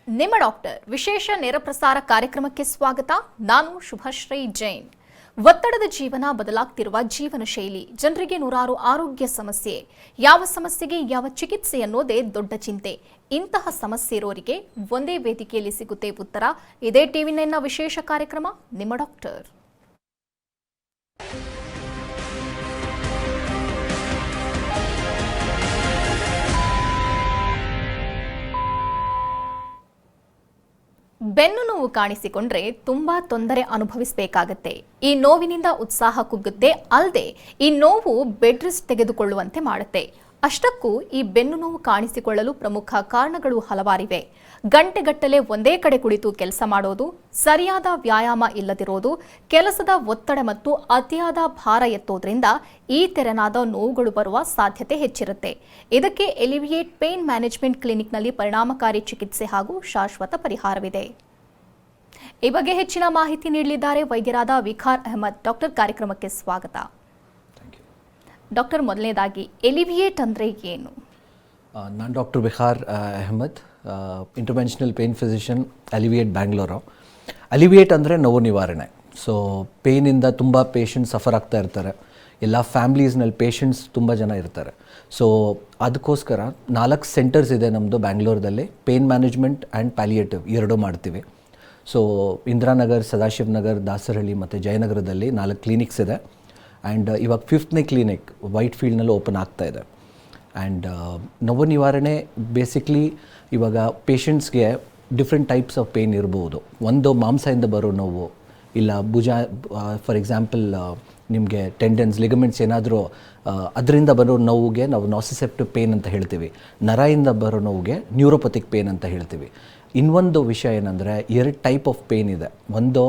ನಿಮ್ಮ ಡಾಕ್ಟರ್ ವಿಶೇಷ ನೇರ ಪ್ರಸಾರ ಕಾರ್ಯಕ್ರಮಕ್ಕೆ ಸ್ವಾಗತ. ನಾನು ಶುಭಶ್ರೀ ಜೈನ್. ಒತ್ತಡದ ಜೀವನ, ಬದಲಾಗ್ತಿರುವ ಜೀವನ ಶೈಲಿ, ಜನರಿಗೆ ನೂರಾರು ಆರೋಗ್ಯ ಸಮಸ್ಯೆ, ಯಾವ ಸಮಸ್ಯೆಗೆ ಯಾವ ಚಿಕಿತ್ಸೆ ಅನ್ನೋದೇ ದೊಡ್ಡ ಚಿಂತೆ. ಇಂತಹ ಸಮಸ್ಯೆ ಇರೋರಿಗೆ ಒಂದೇ ವೇದಿಕೆಯಲ್ಲಿ ಸಿಗುತ್ತೆ ಉತ್ತರ. ಇದೇ ಟಿವಿ9ನ ವಿಶೇಷ ಕಾರ್ಯಕ್ರಮ ನಿಮ್ಮ ಡಾಕ್ಟರ್. ಬೆನ್ನು ನೋವು ಕಾಣಿಸಿಕೊಂಡ್ರೆ ತುಂಬಾ ತೊಂದರೆ ಅನುಭವಿಸಬೇಕಾಗತ್ತೆ. ಈ ನೋವಿನಿಂದ ಉತ್ಸಾಹ ಕುಗ್ಗುತ್ತೆ, ಅಲ್ಲದೆ ಈ ನೋವು ಬೆಡ್ ರೆಸ್ಟ್ ತೆಗೆದುಕೊಳ್ಳುವಂತೆ ಮಾಡುತ್ತೆ. ಅಷ್ಟಕ್ಕೂ ಈ ಬೆನ್ನು ನೋವು ಕಾಣಿಸಿಕೊಳ್ಳಲು ಪ್ರಮುಖ ಕಾರಣಗಳು ಹಲವಾರಿವೆ. ಗಂಟೆಗಟ್ಟಲೆ ಒಂದೇ ಕಡೆ ಕುಳಿತು ಕೆಲಸ ಮಾಡೋದು, ಸರಿಯಾದ ವ್ಯಾಯಾಮ ಇಲ್ಲದಿರೋದು, ಕೆಲಸದ ಒತ್ತಡ ಮತ್ತು ಅತಿಯಾದ ಭಾರ ಎತ್ತೋದ್ರಿಂದ ಈ ತೆರನಾದ ನೋವುಗಳು ಬರುವ ಸಾಧ್ಯತೆ ಹೆಚ್ಚಿರುತ್ತೆ. ಇದಕ್ಕೆ ಎಲಿವಿಯೇಟ್ ಪೇನ್ ಮ್ಯಾನೇಜ್ಮೆಂಟ್ ಕ್ಲಿನಿಕ್ನಲ್ಲಿ ಪರಿಣಾಮಕಾರಿ ಚಿಕಿತ್ಸೆ ಹಾಗೂ ಶಾಶ್ವತ ಪರಿಹಾರವಿದೆ. ಈ ಬಗ್ಗೆ ಹೆಚ್ಚಿನ ಮಾಹಿತಿ ನೀಡಲಿದ್ದಾರೆ ವೈದ್ಯರಾದ ವಿಕಾರ್ ಅಹಮದ್. ಡಾಕ್ಟರ್, ಕಾರ್ಯಕ್ರಮಕ್ಕೆ ಸ್ವಾಗತ. ಡಾಕ್ಟರ್, ಮೊದಲನೇದಾಗಿ ಎಲಿವಿಯೇಟ್ ಅಂದರೆ ಏನು? ನಾನು doctor Vikar Ahmad, interventional pain physician, alleviate Bangalore. Alleviate ಅಂದರೆ ನೋವು ನಿವಾರಣೆ. ಸೊ ಪೇನಿಂದ ತುಂಬ ಪೇಷಂಟ್ಸ್ ಸಫರ್ ಆಗ್ತಾ ಇರ್ತಾರೆ. ಎಲ್ಲ ಫ್ಯಾಮ್ಲೀಸ್ನಲ್ಲಿ ಪೇಷಂಟ್ಸ್ ತುಂಬ ಜನ ಇರ್ತಾರೆ. ಸೊ ಅದಕ್ಕೋಸ್ಕರ 4 ಸೆಂಟರ್ಸ್ ಇದೆ ನಮ್ಮದು ಬ್ಯಾಂಗ್ಳೂರದಲ್ಲಿ. ಪೇನ್ ಮ್ಯಾನೇಜ್ಮೆಂಟ್ ಆ್ಯಂಡ್ ಪ್ಯಾಲಿಯೇಟಿವ್ ಎರಡೂ ಮಾಡ್ತೀವಿ. ಸೊ ಇಂದಿರಾನಗರ್, ಸದಾಶಿವ್ ನಗರ್, ದಾಸರಹಳ್ಳಿ ಮತ್ತು ಜಯನಗರದಲ್ಲಿ 4 ಕ್ಲಿನಿಕ್ಸ್ ಇದೆ. ಆ್ಯಂಡ್ ಇವಾಗ 5ನೇ ಕ್ಲಿನಿಕ್ ವೈಟ್ ಫೀಲ್ಡ್ನಲ್ಲಿ ಓಪನ್ ಆಗ್ತಾ ಇದೆ. ಆ್ಯಂಡ್ ನೋವು ನಿವಾರಣೆ ಬೇಸಿಕ್ಲಿ ಇವಾಗ ಪೇಷಂಟ್ಸ್ಗೆ ಡಿಫ್ರೆಂಟ್ ಟೈಪ್ಸ್ ಆಫ್ ಪೇನ್ ಇರ್ಬೋದು. ಒಂದು ಮಾಂಸದಿಂದ ಬರೋ ನೋವು, ಇಲ್ಲ ಭುಜ, ಫಾರ್ ಎಕ್ಸಾಂಪಲ್ ನಿಮಗೆ ಟೆಂಡನ್ಸ್, ಲಿಗಮೆಂಟ್ಸ್ ಏನಾದರೂ ಅದರಿಂದ ಬರೋ ನೋವಿಗೆ ನಾವು ನಾಸಿಸೆಪ್ಟಿವ್ ಪೇನ್ ಅಂತ ಹೇಳ್ತೀವಿ. ನರದಿಂದ ಬರೋ ನೋವಿಗೆ ನ್ಯೂರೋಪತಿಕ್ ಪೇನ್ ಅಂತ ಹೇಳ್ತೀವಿ. ಇನ್ನೊಂದು ವಿಷಯ ಏನಂದರೆ 2 ಟೈಪ್ ಆಫ್ ಪೇನ್ ಇದೆ. ಒಂದು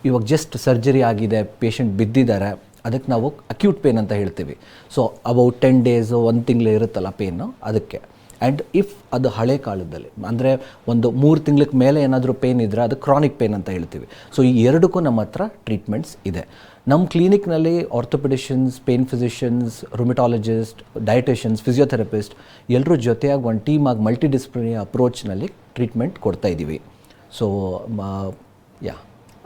ಇವಾಗ ಜಸ್ಟ್ ಸರ್ಜರಿ ಆಗಿದೆ, ಪೇಷಂಟ್ ಬಿದ್ದಿದ್ದಾರೆ, ಅದಕ್ಕೆ ನಾವು ಅಕ್ಯೂಟ್ ಪೇನ್ ಅಂತ ಹೇಳ್ತೀವಿ. ಸೊ ಅಬೌಟ್ 10 ಡೇಸು 1 ತಿಂಗಳು ಇರುತ್ತಲ್ಲ ಪೇನು, ಅದಕ್ಕೆ. ಆ್ಯಂಡ್ ಇಫ್ ಅದು ಹಳೆ ಕಾಲದಲ್ಲಿ ಅಂದರೆ ಒಂದು 3 ತಿಂಗ್ಳಿಗೆ ಮೇಲೆ ಏನಾದರೂ ಪೇನ್ ಇದ್ದರೆ ಅದು ಕ್ರಾನಿಕ್ ಪೇನ್ ಅಂತ ಹೇಳ್ತೀವಿ. ಸೊ ಈ ಎರಡಕ್ಕೂ ನಮ್ಮ ಹತ್ರ ಟ್ರೀಟ್ಮೆಂಟ್ಸ್ ಇದೆ. ನಮ್ಮ ಕ್ಲಿನಿಕ್ನಲ್ಲಿ ಆರ್ಥೋಪೆಡಿಷನ್ಸ್, ಪೇನ್ ಫಿಸಿಷಿಯನ್ಸ್, ರುಮಟಾಲಜಿಸ್ಟ್, ಡಯಟಿಷಿಯನ್ಸ್, ಫಿಸಿಯೋಥೆರಪಿಸ್ಟ್ ಎಲ್ಲರೂ ಜೊತೆಯಾಗಿ ಒಂದು ಟೀಮಾಗಿ ಮಲ್ಟಿ ಡಿಸಿಪ್ಲಿನರಿ ಅಪ್ರೋಚ್ನಲ್ಲಿ ಟ್ರೀಟ್ಮೆಂಟ್ ಕೊಡ್ತಾ ಇದ್ದೀವಿ. ಸೊ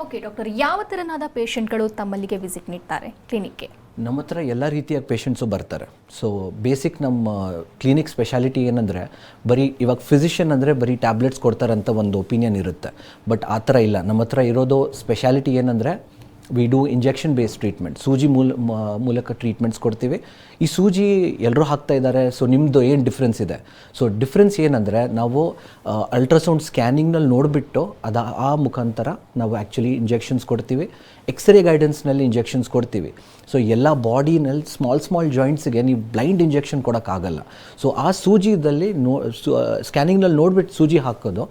ಓಕೆ ಡಾಕ್ಟರ್, ಯಾವ ಥರನಾದ ಪೇಷಂಟ್ಗಳು ತಮ್ಮಲ್ಲಿಗೆ ವಿಸಿಟ್ ನೀಡ್ತಾರೆ ಕ್ಲಿನಿಕ್ಗೆ? ನಮ್ಮ ಹತ್ರ ಎಲ್ಲ ರೀತಿಯ ಪೇಷಂಟ್ಸು ಬರ್ತಾರೆ. ಸೊ ಬೇಸಿಕ್ ನಮ್ಮ ಕ್ಲಿನಿಕ್ ಸ್ಪೆಷಾಲಿಟಿ ಏನಂದರೆ, ಬರೀ ಇವಾಗ ಫಿಸಿಷಿಯನ್ ಅಂದರೆ ಬರೀ ಟ್ಯಾಬ್ಲೆಟ್ಸ್ ಕೊಡ್ತಾರಂತ ಒಂದು ಒಪಿನಿಯನ್ ಇರುತ್ತೆ. ಬಟ್ ಆ ಥರ ಇಲ್ಲ. ನಮ್ಮ ಹತ್ರ ಇರೋದು ಸ್ಪೆಷಾಲಿಟಿ ಏನಂದರೆ, we do injection based treatment. ಸೂಜಿ ಮೂಲಕ ಟ್ರೀಟ್ಮೆಂಟ್ಸ್ ಕೊಡ್ತೀವಿ. ಈ ಸೂಜಿ ಎಲ್ಲರೂ ಹಾಕ್ತಾ ಇದ್ದಾರೆ. ಸೊ ನಿಮ್ಮದು ಏನು ಡಿಫ್ರೆನ್ಸ್ ಇದೆ? ಸೊ ಡಿಫ್ರೆನ್ಸ್ ಏನಂದರೆ, ನಾವು ಅಲ್ಟ್ರಾಸೌಂಡ್ ಸ್ಕ್ಯಾನಿಂಗ್ನಲ್ಲಿ ನೋಡಿಬಿಟ್ಟು ಆ ಮುಖಾಂತರ ನಾವು ಆ್ಯಕ್ಚುಲಿ ಇಂಜೆಕ್ಷನ್ಸ್ ಕೊಡ್ತೀವಿ. ಎಕ್ಸ್ರೇ ಗೈಡೆನ್ಸ್ನಲ್ಲಿ ಇಂಜೆಕ್ಷನ್ಸ್ ಕೊಡ್ತೀವಿ. ಸೊ ಎಲ್ಲ ಬಾಡಿನಲ್ಲಿ ಸ್ಮಾಲ್ ಜಾಯಿಂಟ್ಸಿಗೆ ನೀವು ಬ್ಲೈಂಡ್ ಇಂಜೆಕ್ಷನ್ ಕೊಡೋಕ್ಕಾಗಲ್ಲ. ಸೊ ಆ ಸೂಜಿದಲ್ಲಿ ಸ್ಕ್ಯಾನಿಂಗ್ನಲ್ಲಿ ನೋಡಿಬಿಟ್ಟು ಸೂಜಿ ಹಾಕೋದು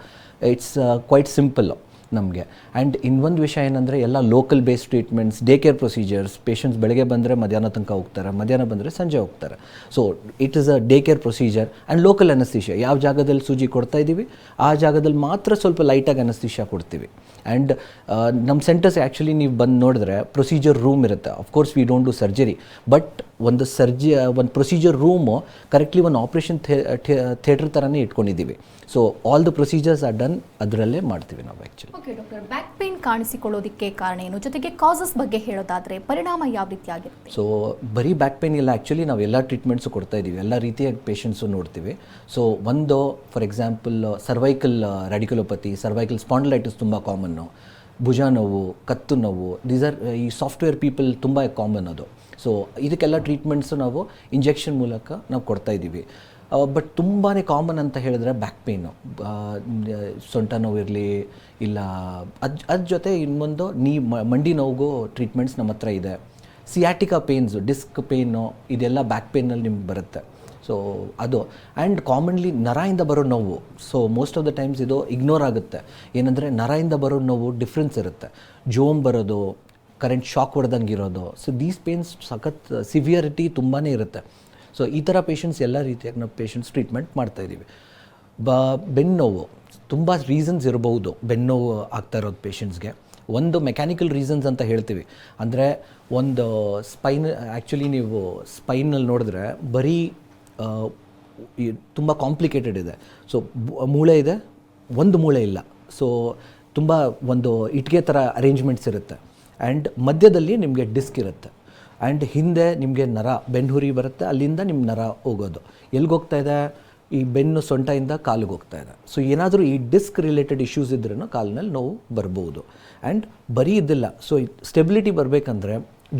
ಇಟ್ಸ್ ಕ್ವೈಟ್ ಸಿಂಪಲ್ಲು ನಮಗೆ. ಆ್ಯಂಡ್ ಇನ್ನೊಂದು ವಿಷಯ ಏನಂದರೆ, ಎಲ್ಲ local based treatments, day care procedures. Patients ಬೆಳಗ್ಗೆ ಬಂದರೆ ಮಧ್ಯಾಹ್ನ ತನಕ ಹೋಗ್ತಾರೆ, ಮಧ್ಯಾಹ್ನ ಬಂದರೆ ಸಂಜೆ ಹೋಗ್ತಾರೆ. So it is a day care procedure and local ಅನಸ್ತೀಷಿಯಾ. ಯಾವ ಜಾಗದಲ್ಲಿ ಸೂಜಿ ಕೊಡ್ತಾ ಇದ್ದೀವಿ ಆ ಜಾಗದಲ್ಲಿ ಮಾತ್ರ ಸ್ವಲ್ಪ ಲೈಟಾಗಿ ಅನಸ್ತೀಷಿಯಾ ಕೊಡ್ತೀವಿ. ಆ್ಯಂಡ್ ನಮ್ಮ ಸೆಂಟರ್ಸ್ ಆ್ಯಕ್ಚುಲಿ ನೀವು ಬಂದು ನೋಡಿದ್ರೆ ಪ್ರೊಸೀಜರ್ ರೂಮ್ ಇರುತ್ತೆ. Of course we don't do surgery, but ಒಂದು ಪ್ರೊಸೀಜರ್ ರೂಮು ಕರೆಕ್ಟ್ಲಿ ಒಂದು ಆಪ್ರೇಷನ್ ಥಿಯೇಟರ್ ಥರನೇ ಇಟ್ಕೊಂಡಿದ್ದೀವಿ. So all the procedures are done, ಅದರಲ್ಲೇ ಮಾಡ್ತೀವಿ ನಾವು actually. Okay doctor, back pain ಕಾಣಿಸಿಕೊಳ್ಳೋದಕ್ಕೆ ಕಾರಣ ಏನು? ಜೊತೆಗೆ ಕಾಸಸ್ ಬಗ್ಗೆ ಹೇಳೋದಾದರೆ ಪರಿಣಾಮ ಯಾವ ರೀತಿ ಆಗಿರುತ್ತೆ? ಸೊ ಬರೀ ಬ್ಯಾಕ್ ಪೇನ್ ಇಲ್ಲ, ಆ್ಯಕ್ಚುಲಿ ನಾವು ಎಲ್ಲ ಟ್ರೀಟ್ಮೆಂಟ್ಸು ಕೊಡ್ತಾ ಇದ್ದೀವಿ. ಎಲ್ಲ ರೀತಿಯ ಪೇಷಂಟ್ಸು ನೋಡ್ತೀವಿ. ಸೊ ಒಂದು for example cervical radiculopathy, cervical spondylitis ತುಂಬ ಕಾಮನ್ನು, ಭುಜ ನೋವು, ಕತ್ತು ನೋವು, ದೀಸ್ ಆರ್ ಈ ಸಾಫ್ಟ್ವೇರ್ ಪೀಪಲ್ ತುಂಬ ಕಾಮನ್ ಅದು. ಸೊ ಇದಕ್ಕೆಲ್ಲ ಟ್ರೀಟ್ಮೆಂಟ್ಸು ನಾವು ಇಂಜೆಕ್ಷನ್ ಮೂಲಕ ನಾವು ಕೊಡ್ತಾ ಇದ್ದೀವಿ. ಬಟ್ ತುಂಬಾ ಕಾಮನ್ ಅಂತ ಹೇಳಿದ್ರೆ ಬ್ಯಾಕ್ ಪೇನು, ಸೊಂಟ ನೋವು ಇರಲಿ, ಇಲ್ಲ ಅದ್ರ ಜೊತೆ ಇನ್ನೊಂದು ಮಂಡಿ ನೋವಿಗೂ ಟ್ರೀಟ್ಮೆಂಟ್ಸ್ ನಮ್ಮ ಹತ್ರ ಇದೆ. ಸಿಯಾಟಿಕಾ ಪೇನ್ಸು, ಡಿಸ್ಕ್ ಪೇನು, ಇದೆಲ್ಲ ಬ್ಯಾಕ್ ಪೇನಲ್ಲಿ ನಿಮ್ಗೆ ಬರುತ್ತೆ. ಸೊ ಅದು ಆ್ಯಂಡ್ ಕಾಮನ್ಲಿ ನರದಿಂದ ಬರೋ ನೋವು. So most of the times ಇದು ಇಗ್ನೋರ್ ಆಗುತ್ತೆ. ಏನಂದರೆ ನರದಿಂದ ಬರೋ ನೋವು ಡಿಫ್ರೆನ್ಸ್ ಇರುತ್ತೆ. ಜೋಮ್ ಬರೋದು, ಕರೆಂಟ್ ಶಾಕ್ ಹೊಡೆದಂಗೆ ಇರೋದು. ಸೊ ದೀಸ್ ಪೇನ್ಸ್ ಸಖತ್ ಸಿವಿಯರಿಟಿ ತುಂಬಾ ಇರುತ್ತೆ. ಸೊ ಈ ಥರ ಪೇಷಂಟ್ಸ್ ಎಲ್ಲ ರೀತಿಯಾಗಿ ನಾವು ಪೇಷಂಟ್ಸ್ ಟ್ರೀಟ್ಮೆಂಟ್ ಮಾಡ್ತಾಯಿದ್ದೀವಿ. ಬೆನ್ನೋವು ತುಂಬ ರೀಸನ್ಸ್ ಇರ್ಬೋದು ಬೆನ್ನೋವು ಆಗ್ತಾ ಇರೋದು ಪೇಷಂಟ್ಸ್ಗೆ. ಒಂದು ಮೆಕ್ಯಾನಿಕಲ್ ರೀಸನ್ಸ್ ಅಂತ ಹೇಳ್ತೀವಿ. ಅಂದರೆ ಒಂದು ಸ್ಪೈನ್, ಆ್ಯಕ್ಚುಲಿ ನೀವು ಸ್ಪೈನಲ್ಲಿ ನೋಡಿದ್ರೆ ಬರೀ ತುಂಬ ಕಾಂಪ್ಲಿಕೇಟೆಡ್ ಇದೆ. ಸೊ ಮೂಳೆ ಇದೆ, ಒಂದು ಮೂಳೆ ಇಲ್ಲ. ಸೊ ತುಂಬ ಒಂದು ಇಟ್ಟಿಗೆ ಥರ ಅರೇಂಜ್ಮೆಂಟ್ಸ್ ಇರುತ್ತೆ. ಆ್ಯಂಡ್ ಮಧ್ಯದಲ್ಲಿ ನಿಮಗೆ ಡಿಸ್ಕ್ ಇರುತ್ತೆ. ಆ್ಯಂಡ್ ಹಿಂದೆ ನಿಮಗೆ ನರ ಬೆನ್ನುಹುರಿ ಬರುತ್ತೆ, ಅಲ್ಲಿಂದ ನಿಮ್ಮ ನರ ಹೋಗೋದು ಎಲ್ಲಿಗೆ ಹೋಗ್ತಾ ಇದೆ, ಈ ಬೆನ್ನು ಸೊಂಟದಿಂದ ಕಾಲಿಗೆ ಹೋಗ್ತಾ ಇದೆ. ಸೊ ಏನಾದರೂ ಈ ಡಿಸ್ಕ್ ರಿಲೇಟೆಡ್ ಇಶ್ಯೂಸ್ ಇದ್ರೂ ಕಾಲಿನಲ್ಲಿ ನೋವು ಬರ್ಬೋದು. ಆ್ಯಂಡ್ ಬರೀ ಇದಿಲ್ಲ, ಸೊ ಸ್ಟೆಬಿಲಿಟಿ ಬರಬೇಕಂದ್ರೆ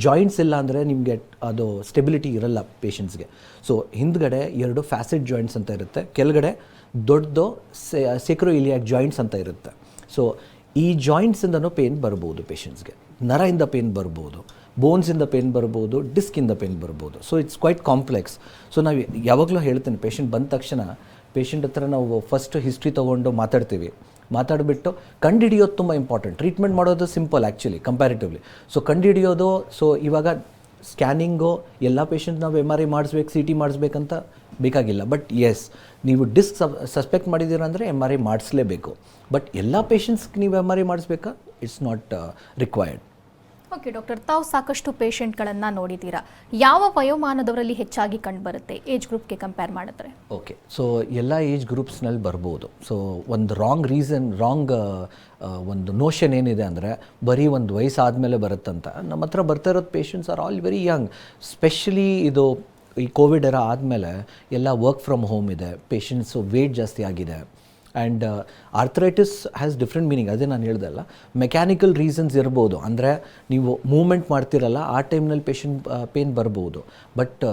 ಜಾಯಿಂಟ್ಸ್ ಇಲ್ಲ ಅಂದರೆ ನಿಮಗೆ ಅದು ಸ್ಟೆಬಿಲಿಟಿ ಇರಲ್ಲ ಪೇಷಂಟ್ಸ್ಗೆ. ಸೊ ಹಿಂದ್ಗಡೆ 2 ಫ್ಯಾಸೆಟ್ ಜಾಯಿಂಟ್ಸ್ ಅಂತ ಇರುತ್ತೆ, ಕೆಳಗಡೆ ದೊಡ್ಡದು ಸೆಕ್ರೋ ಇಲಿಯಾಕ್ ಜಾಯಿಂಟ್ಸ್ ಅಂತ ಇರುತ್ತೆ. ಸೊ ಈ ಜಾಯಿಂಟ್ಸಿಂದನೂ ಪೇನ್ ಬರ್ಬೋದು ಪೇಷಂಟ್ಸ್ಗೆ, ನರದಿಂದ ಪೇನ್ ಬರ್ಬೋದು, ಬೋನ್ಸಿಂದ ಪೇನ್ ಬರ್ಬೋದು, ಡಿಸ್ಕಿಂದ ಪೇನ್ ಬರ್ಬೋದು. So it's quite complex. So ನಾವು ಯಾವಾಗಲೂ ಹೇಳ್ತೀನಿ, ಪೇಷಂಟ್ ಬಂದ ತಕ್ಷಣ ಪೇಷಂಟ್ ಹತ್ರ ನಾವು ಫಸ್ಟ್ ಹಿಸ್ಟ್ರಿ ತೊಗೊಂಡು ಮಾತಾಡಿಬಿಟ್ಟು ಕಂಡುಹಿಡಿಯೋದು ತುಂಬ ಇಂಪಾರ್ಟೆಂಟ್. ಟ್ರೀಟ್ಮೆಂಟ್ ಮಾಡೋದು ಸಿಂಪಲ್ ಆ್ಯಕ್ಚುಲಿ ಕಂಪ್ಯಾರಿಟಿವ್ಲಿ. ಸೊ ಕಂಡುಹಿಡಿಯೋದು, ಸೊ ಇವಾಗ ಸ್ಕ್ಯಾನಿಂಗು ಎಲ್ಲ ಪೇಷಂಟ್ ನಾವು MRI ಮಾಡಿಸ್ಬೇಕು, CT ಮಾಡಿಸ್ಬೇಕಂತ ಬೇಕಾಗಿಲ್ಲ. ಬಟ್ ಎಸ್, ನೀವು ಡಿಸ್ಕ್ ಸಸ್ಪೆಕ್ಟ್ ಮಾಡಿದ್ದೀರ ಅಂದರೆ MRI ಮಾಡಿಸ್ಲೇಬೇಕು. ಬಟ್ ಎಲ್ಲ ಪೇಷಂಟ್ಸ್ಗೆ ನೀವು MRI ಮಾಡಿಸ್ಬೇಕಾ? It's not required. Okay doctor, ತಾವು ಸಾಕಷ್ಟು ಪೇಷಂಟ್ಗಳನ್ನು ನೋಡಿದ್ದೀರಾ. ಯಾವ ವಯೋಮಾನದವರಲ್ಲಿ ಹೆಚ್ಚಾಗಿ ಕಂಡುಬರುತ್ತೆ ಏಜ್ ಗ್ರೂಪ್ಗೆ ಕಂಪೇರ್ ಮಾಡಿದ್ರೆ? ಓಕೆ, ಸೊ ಎಲ್ಲ ಏಜ್ ಗ್ರೂಪ್ಸ್ನಲ್ಲಿ ಬರ್ಬೋದು. ಸೊ ಒಂದು ರಾಂಗ್ ಒಂದು ನೋಷನ್ ಏನಿದೆ ಅಂದರೆ ಬರೀ ಒಂದು ವಯಸ್ಸಾದಮೇಲೆ ಬರುತ್ತಂತ. ನಮ್ಮ ಹತ್ರ ಬರ್ತಾ ಇರೋದು patients are all very Young. Specially ಇದು ಈ ಕೋವಿಡ್ ಎರ ಆದಮೇಲೆ ಎಲ್ಲ ವರ್ಕ್ ಫ್ರಮ್ ಹೋಮ್ ಇದೆ, ಪೇಷಂಟ್ಸು ವೇಟ್ ಜಾಸ್ತಿ ಆಗಿದೆ. And arthritis has different meaning. ಅದೇ ನಾನು ಹೇಳ್ದಲ್ಲ, ಮೆಕ್ಯಾನಿಕಲ್ ರೀಸನ್ಸ್ ಇರ್ಬೋದು, ಅಂದರೆ ನೀವು ಮೂವ್ಮೆಂಟ್ ಮಾಡ್ತಿರಲ್ಲ ಆ ಟೈಮ್ನಲ್ಲಿ ಪೇನ್ ಬರ್ಬೋದು. ಬಟ್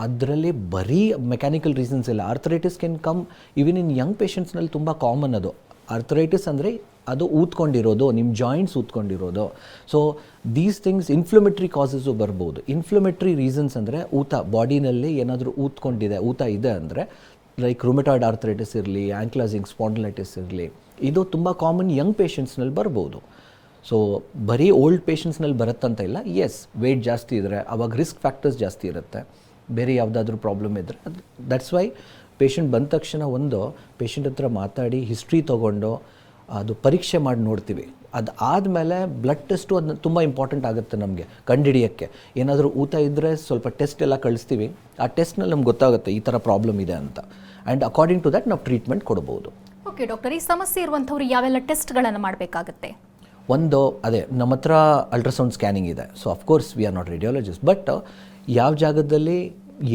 ಅದರಲ್ಲಿ ಬರೀ ಮೆಕ್ಯಾನಿಕಲ್ ರೀಸನ್ಸ್ ಇಲ್ಲ. Arthritis can come even in young ಪೇಷಂಟ್ಸ್ನಲ್ಲಿ ತುಂಬ ಕಾಮನ್ ಅದು. ಆರ್ಥರೈಟಿಸ್ ಅಂದರೆ ಅದು ಊದ್ಕೊಂಡಿರೋದು, ನಿಮ್ಮ ಜಾಯಿಂಟ್ಸ್ ಊದ್ಕೊಂಡಿರೋದು. So these things inflammatory causes ಬರ್ಬೋದು. ಇನ್ಫ್ಲಮೇಟ್ರಿ ರೀಸನ್ಸ್ ಅಂದರೆ ಬಾಡಿನಲ್ಲಿ ಏನಾದರೂ ಊತ ಇದೆ ಅಂದರೆ ಲೈಕ್ ರುಮೆಟಾಯ್ಡ್ ಆರ್ಥರೈಟಿಸ್ ಇರಲಿ, ಆಂಕ್ಲಾಸಿಂಗ್ ಸ್ಪಾಂಡಿಲೈಟಿಸ್ ಇರಲಿ, ಇದು ತುಂಬ ಕಾಮನ್ ಯಂಗ್ ಪೇಷಂಟ್ಸ್ನಲ್ಲಿ ಬರ್ಬೋದು. ಸೊ ಬರೀ ಓಲ್ಡ್ ಪೇಷಂಟ್ಸ್ನಲ್ಲಿ ಬರುತ್ತಂತ ಇಲ್ಲ. ಎಸ್, ವೆಯ್ಟ್ ಜಾಸ್ತಿ ಇದ್ದರೆ ಅವಾಗ ರಿಸ್ಕ್ ಫ್ಯಾಕ್ಟರ್ಸ್ ಜಾಸ್ತಿ ಇರುತ್ತೆ. ಬೇರೆ ಯಾವುದಾದ್ರೂ ಪ್ರಾಬ್ಲಮ್ ಇದ್ದರೆ ದಟ್ಸ್ ವೈ ಪೇಷಂಟ್ ಬಂದ ತಕ್ಷಣ ಪೇಷಂಟ್ ಹತ್ರ ಮಾತಾಡಿ ಹಿಸ್ಟ್ರಿ ತೊಗೊಂಡು ಅದು ಪರೀಕ್ಷೆ ಮಾಡಿ ನೋಡ್ತೀವಿ. ಅದು ಆದಮೇಲೆ ಬ್ಲಡ್ ಟೆಸ್ಟು ಅದನ್ನ ತುಂಬ ಇಂಪಾರ್ಟೆಂಟ್ ಆಗುತ್ತೆ ನಮಗೆ ಕಂಡುಹಿಡಿಯೋಕ್ಕೆ. ಏನಾದರೂ ಊತ ಇದ್ದರೆ ಸ್ವಲ್ಪ ಟೆಸ್ಟ್ ಎಲ್ಲ ಕಳಿಸ್ತೀವಿ. ಆ ಟೆಸ್ಟ್ನಲ್ಲಿ ನಮ್ಗೆ ಗೊತ್ತಾಗುತ್ತೆ ಈ ಥರ ಪ್ರಾಬ್ಲಮ್ ಇದೆ ಅಂತ. ಆ್ಯಂಡ್ ಅಕಾರ್ಡಿಂಗ್ ಟು ದ್ಯಾಟ್ ನಾವು ಟ್ರೀಟ್ಮೆಂಟ್ ಕೊಡ್ಬೋದು. ಓಕೆ ಡಾಕ್ಟರ್, ಈ ಸಮಸ್ಯೆ ಇರುವಂಥವ್ರು ಯಾವೆಲ್ಲ ಟೆಸ್ಟ್ಗಳನ್ನು ಮಾಡಬೇಕಾಗುತ್ತೆ? ಒಂದು ಅದೇ ನಮ್ಮ ಹತ್ರ ಅಲ್ಟ್ರಾಸೌಂಡ್ ಸ್ಕ್ಯಾನಿಂಗ್ ಇದೆ. So of course we are not radiologist, but ಯಾವ ಜಾಗದಲ್ಲಿ